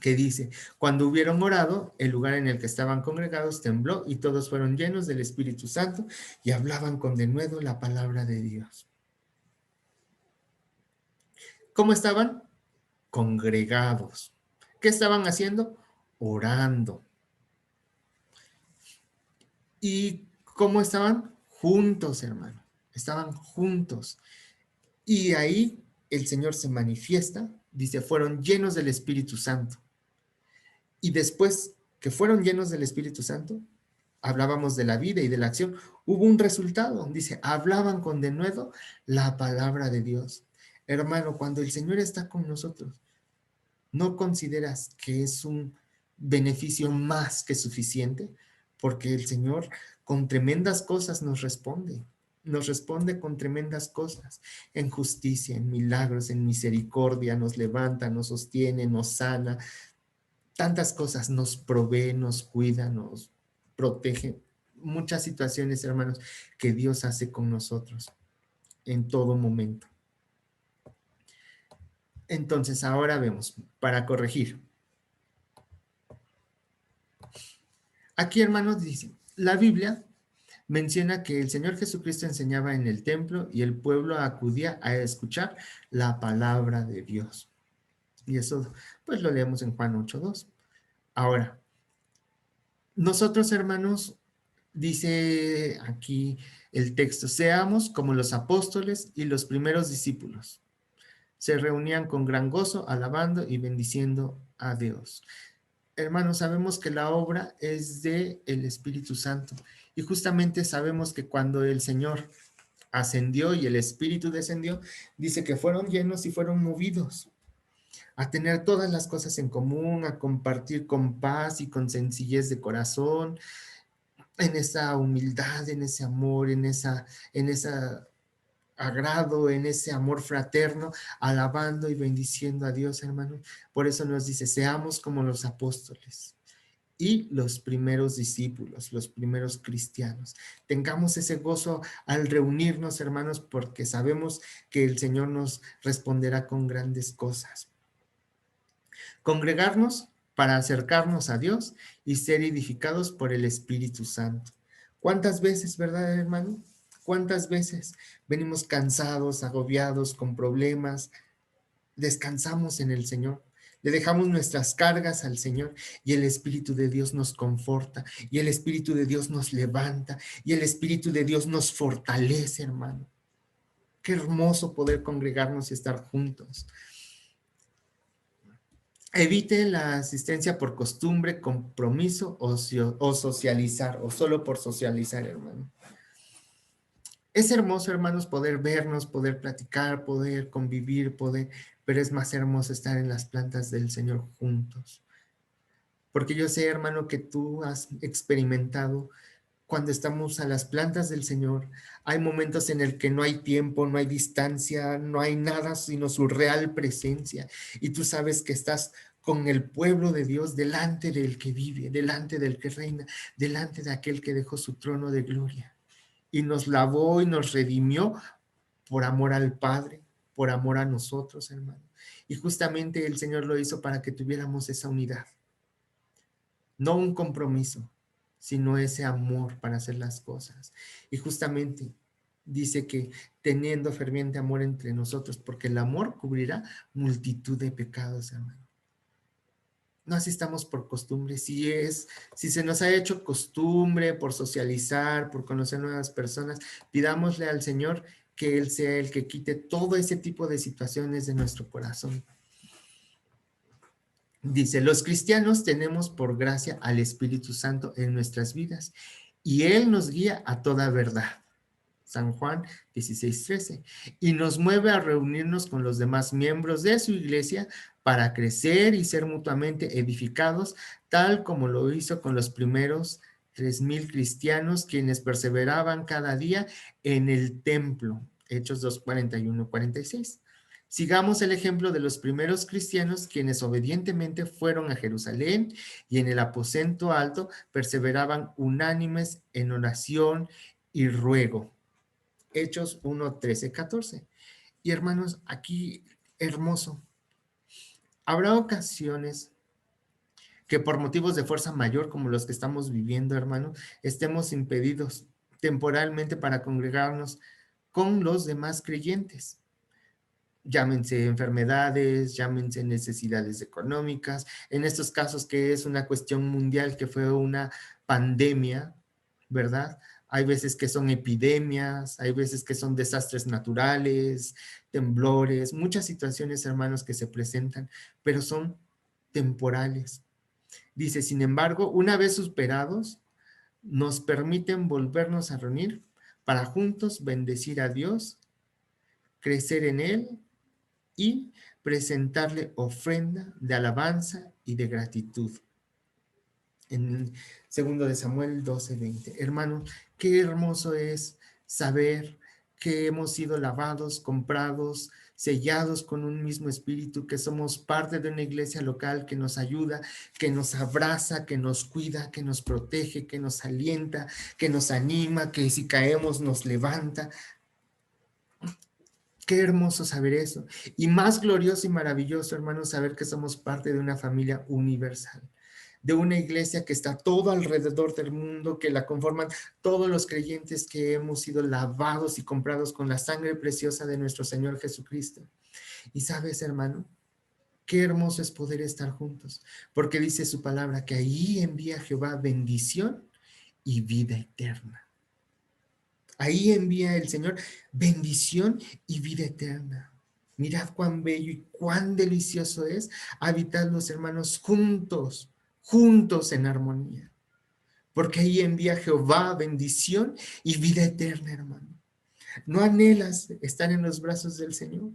que dice, cuando hubieron orado, el lugar en el que estaban congregados tembló, y todos fueron llenos del Espíritu Santo y hablaban con denuedo la palabra de Dios. ¿Cómo estaban? Congregados. ¿Qué estaban haciendo? Orando. ¿Y cómo estaban? Juntos, hermano. Estaban juntos. Y ahí el Señor se manifiesta, dice, fueron llenos del Espíritu Santo. Y después que fueron llenos del Espíritu Santo, hablábamos de la vida y de la acción, hubo un resultado. Dice, hablaban con denuedo la palabra de Dios. Hermano, cuando el Señor está con nosotros, ¿no consideras que es un beneficio más que suficiente? Porque el Señor con tremendas cosas nos responde. Nos responde con tremendas cosas, en justicia, en milagros, en misericordia, nos levanta, nos sostiene, nos sana, tantas cosas, nos provee, nos cuida, nos protege. Muchas situaciones, hermanos, que Dios hace con nosotros en todo momento. Entonces, ahora vemos, para corregir. Aquí, hermanos, dice, la Biblia menciona que el Señor Jesucristo enseñaba en el templo y el pueblo acudía a escuchar la palabra de Dios. Y eso, pues lo leemos en Juan 8:2. Ahora, nosotros, hermanos, dice aquí el texto, seamos como los apóstoles y los primeros discípulos. Se reunían con gran gozo, alabando y bendiciendo a Dios. hermanos, sabemos que la obra es de el Espíritu Santo. Y justamente sabemos que cuando el Señor ascendió y el Espíritu descendió, dice que fueron llenos y fueron movidos a tener todas las cosas en común, a compartir con paz y con sencillez de corazón, en esa humildad, en ese amor, en esa agrado, en ese amor fraterno, alabando y bendiciendo a Dios, hermano. Por eso nos dice, seamos como los apóstoles y los primeros discípulos, los primeros cristianos. Tengamos ese gozo al reunirnos, hermanos, porque sabemos que el Señor nos responderá con grandes cosas. Congregarnos para acercarnos a Dios y ser edificados por el Espíritu Santo. ¿Cuántas veces, verdad, hermano? ¿Cuántas veces venimos cansados, agobiados, con problemas? Descansamos en el Señor. Le dejamos nuestras cargas al Señor y el Espíritu de Dios nos conforta y el Espíritu de Dios nos levanta y el Espíritu de Dios nos fortalece, hermano. Qué hermoso poder congregarnos y estar juntos. Evite la asistencia por costumbre, compromiso o socializar, o solo por socializar, hermano. Es hermoso, hermanos, poder vernos, poder platicar, poder convivir, pero es más hermoso estar en las plantas del Señor juntos. Porque yo sé, hermano, que tú has experimentado cuando estamos a las plantas del Señor, hay momentos en el que no hay tiempo, no hay distancia, no hay nada sino su real presencia. Y tú sabes que estás con el pueblo de Dios delante del que vive, delante del que reina, delante de aquel que dejó su trono de gloria. Y nos lavó y nos redimió por amor al Padre, por amor a nosotros, hermano. Y justamente el Señor lo hizo para que tuviéramos esa unidad. No un compromiso, sino ese amor para hacer las cosas. Y justamente dice que teniendo ferviente amor entre nosotros, porque el amor cubrirá multitud de pecados, hermano. No asistamos por costumbre, si se nos ha hecho costumbre por socializar, por conocer nuevas personas, pidámosle al Señor que Él sea el que quite todo ese tipo de situaciones de nuestro corazón. Dice, los cristianos tenemos por gracia al Espíritu Santo en nuestras vidas y Él nos guía a toda verdad. San Juan 16:13. Y nos mueve a reunirnos con los demás miembros de su iglesia para crecer y ser mutuamente edificados, tal como lo hizo con los primeros 3,000 cristianos, quienes perseveraban cada día en el templo. Hechos 2:41-46. Sigamos el ejemplo de los primeros cristianos, quienes obedientemente fueron a Jerusalén y en el aposento alto perseveraban unánimes en oración y ruego. Hechos 1:13-14. Y hermanos, aquí hermoso. Habrá ocasiones que por motivos de fuerza mayor, como los que estamos viviendo, hermano, estemos impedidos temporalmente para congregarnos con los demás creyentes. Llámense enfermedades, llámense necesidades económicas, en estos casos que es una cuestión mundial, que fue una pandemia, ¿verdad? Hay veces que son epidemias, hay veces que son desastres naturales, temblores, muchas situaciones, hermanos, que se presentan, pero son temporales. Dice, sin embargo, una vez superados, nos permiten volvernos a reunir para juntos bendecir a Dios, crecer en Él y presentarle ofrenda de alabanza y de gratitud. En 2 de Samuel 12:20. Hermanos, qué hermoso es saber que hemos sido lavados, comprados, sellados con un mismo espíritu, que somos parte de una iglesia local que nos ayuda, que nos abraza, que nos cuida, que nos protege, que nos alienta, que nos anima, que si caemos nos levanta. Qué hermoso saber eso. Y más glorioso y maravilloso, hermanos, saber que somos parte de una familia universal, de una iglesia que está todo alrededor del mundo, que la conforman todos los creyentes que hemos sido lavados y comprados con la sangre preciosa de nuestro Señor Jesucristo. Y sabes, hermano, qué hermoso es poder estar juntos, porque dice su palabra que ahí envía Jehová bendición y vida eterna. Ahí envía el Señor bendición y vida eterna. Mirad cuán bello y cuán delicioso es habitar los hermanos juntos, juntos en armonía. Porque ahí envía Jehová bendición y vida eterna, hermano. ¿No anhelas estar en los brazos del Señor?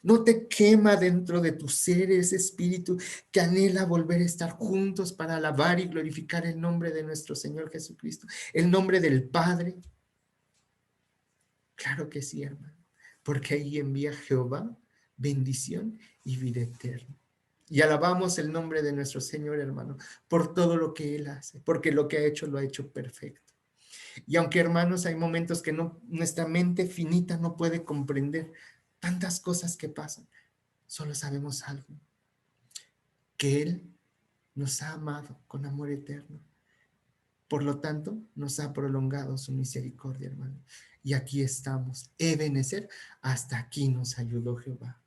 ¿No te quema dentro de tu ser ese espíritu que anhela volver a estar juntos para alabar y glorificar el nombre de nuestro Señor Jesucristo? El nombre del Padre. Claro que sí, hermano. Porque ahí envía Jehová bendición y vida eterna. Y alabamos el nombre de nuestro Señor, hermano, por todo lo que Él hace, porque lo que ha hecho lo ha hecho perfecto. Y aunque, hermanos, hay momentos que nuestra mente finita no puede comprender tantas cosas que pasan, solo sabemos algo, que Él nos ha amado con amor eterno. Por lo tanto, nos ha prolongado su misericordia, hermano. Y aquí estamos, Ebenezer, hasta aquí nos ayudó Jehová.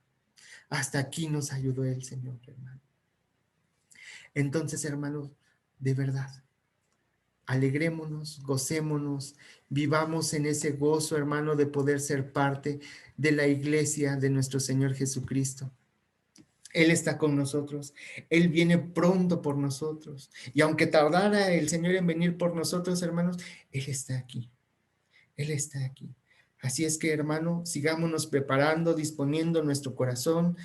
Hasta aquí nos ayudó el Señor, hermano. Entonces, hermanos, de verdad, alegrémonos, gocémonos, vivamos en ese gozo, hermano, de poder ser parte de la iglesia de nuestro Señor Jesucristo. Él está con nosotros, Él viene pronto por nosotros. Y aunque tardara el Señor en venir por nosotros, hermanos, Él está aquí, Él está aquí. Así es que, hermano, sigámonos preparando, disponiendo nuestro corazón.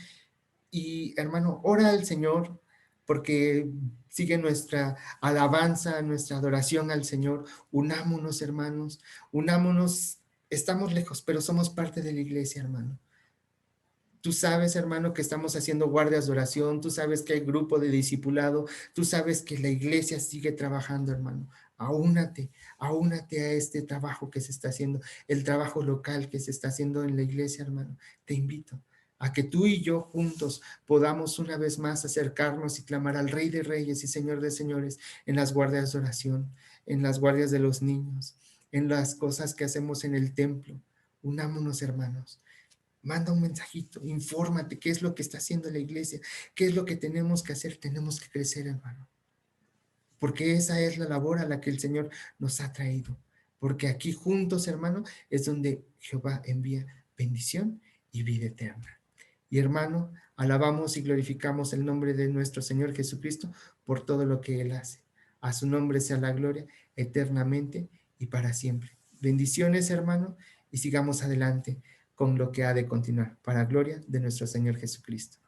Y, hermano, ora al Señor, porque sigue nuestra alabanza, nuestra adoración al Señor. Unámonos, hermanos, unámonos. Estamos lejos, pero somos parte de la iglesia, hermano. Tú sabes, hermano, que estamos haciendo guardias de oración, tú sabes que hay grupo de discipulado, tú sabes que la iglesia sigue trabajando, hermano. Aúnate, aúnate a este trabajo que se está haciendo, el trabajo local que se está haciendo en la iglesia, hermano. Te invito a que tú y yo juntos podamos una vez más acercarnos y clamar al Rey de Reyes y Señor de Señores en las guardias de oración, en las guardias de los niños, en las cosas que hacemos en el templo. Unámonos, hermanos. Manda un mensajito, infórmate qué es lo que está haciendo la iglesia, qué es lo que tenemos que hacer. Tenemos que crecer, hermano, porque esa es la labor a la que el Señor nos ha traído, porque aquí juntos, hermano, es donde Jehová envía bendición y vida eterna. Y, hermano, alabamos y glorificamos el nombre de nuestro Señor Jesucristo por todo lo que Él hace. A su nombre sea la gloria eternamente y para siempre. Bendiciones, hermano, y sigamos adelante con lo que ha de continuar, para gloria de nuestro Señor Jesucristo.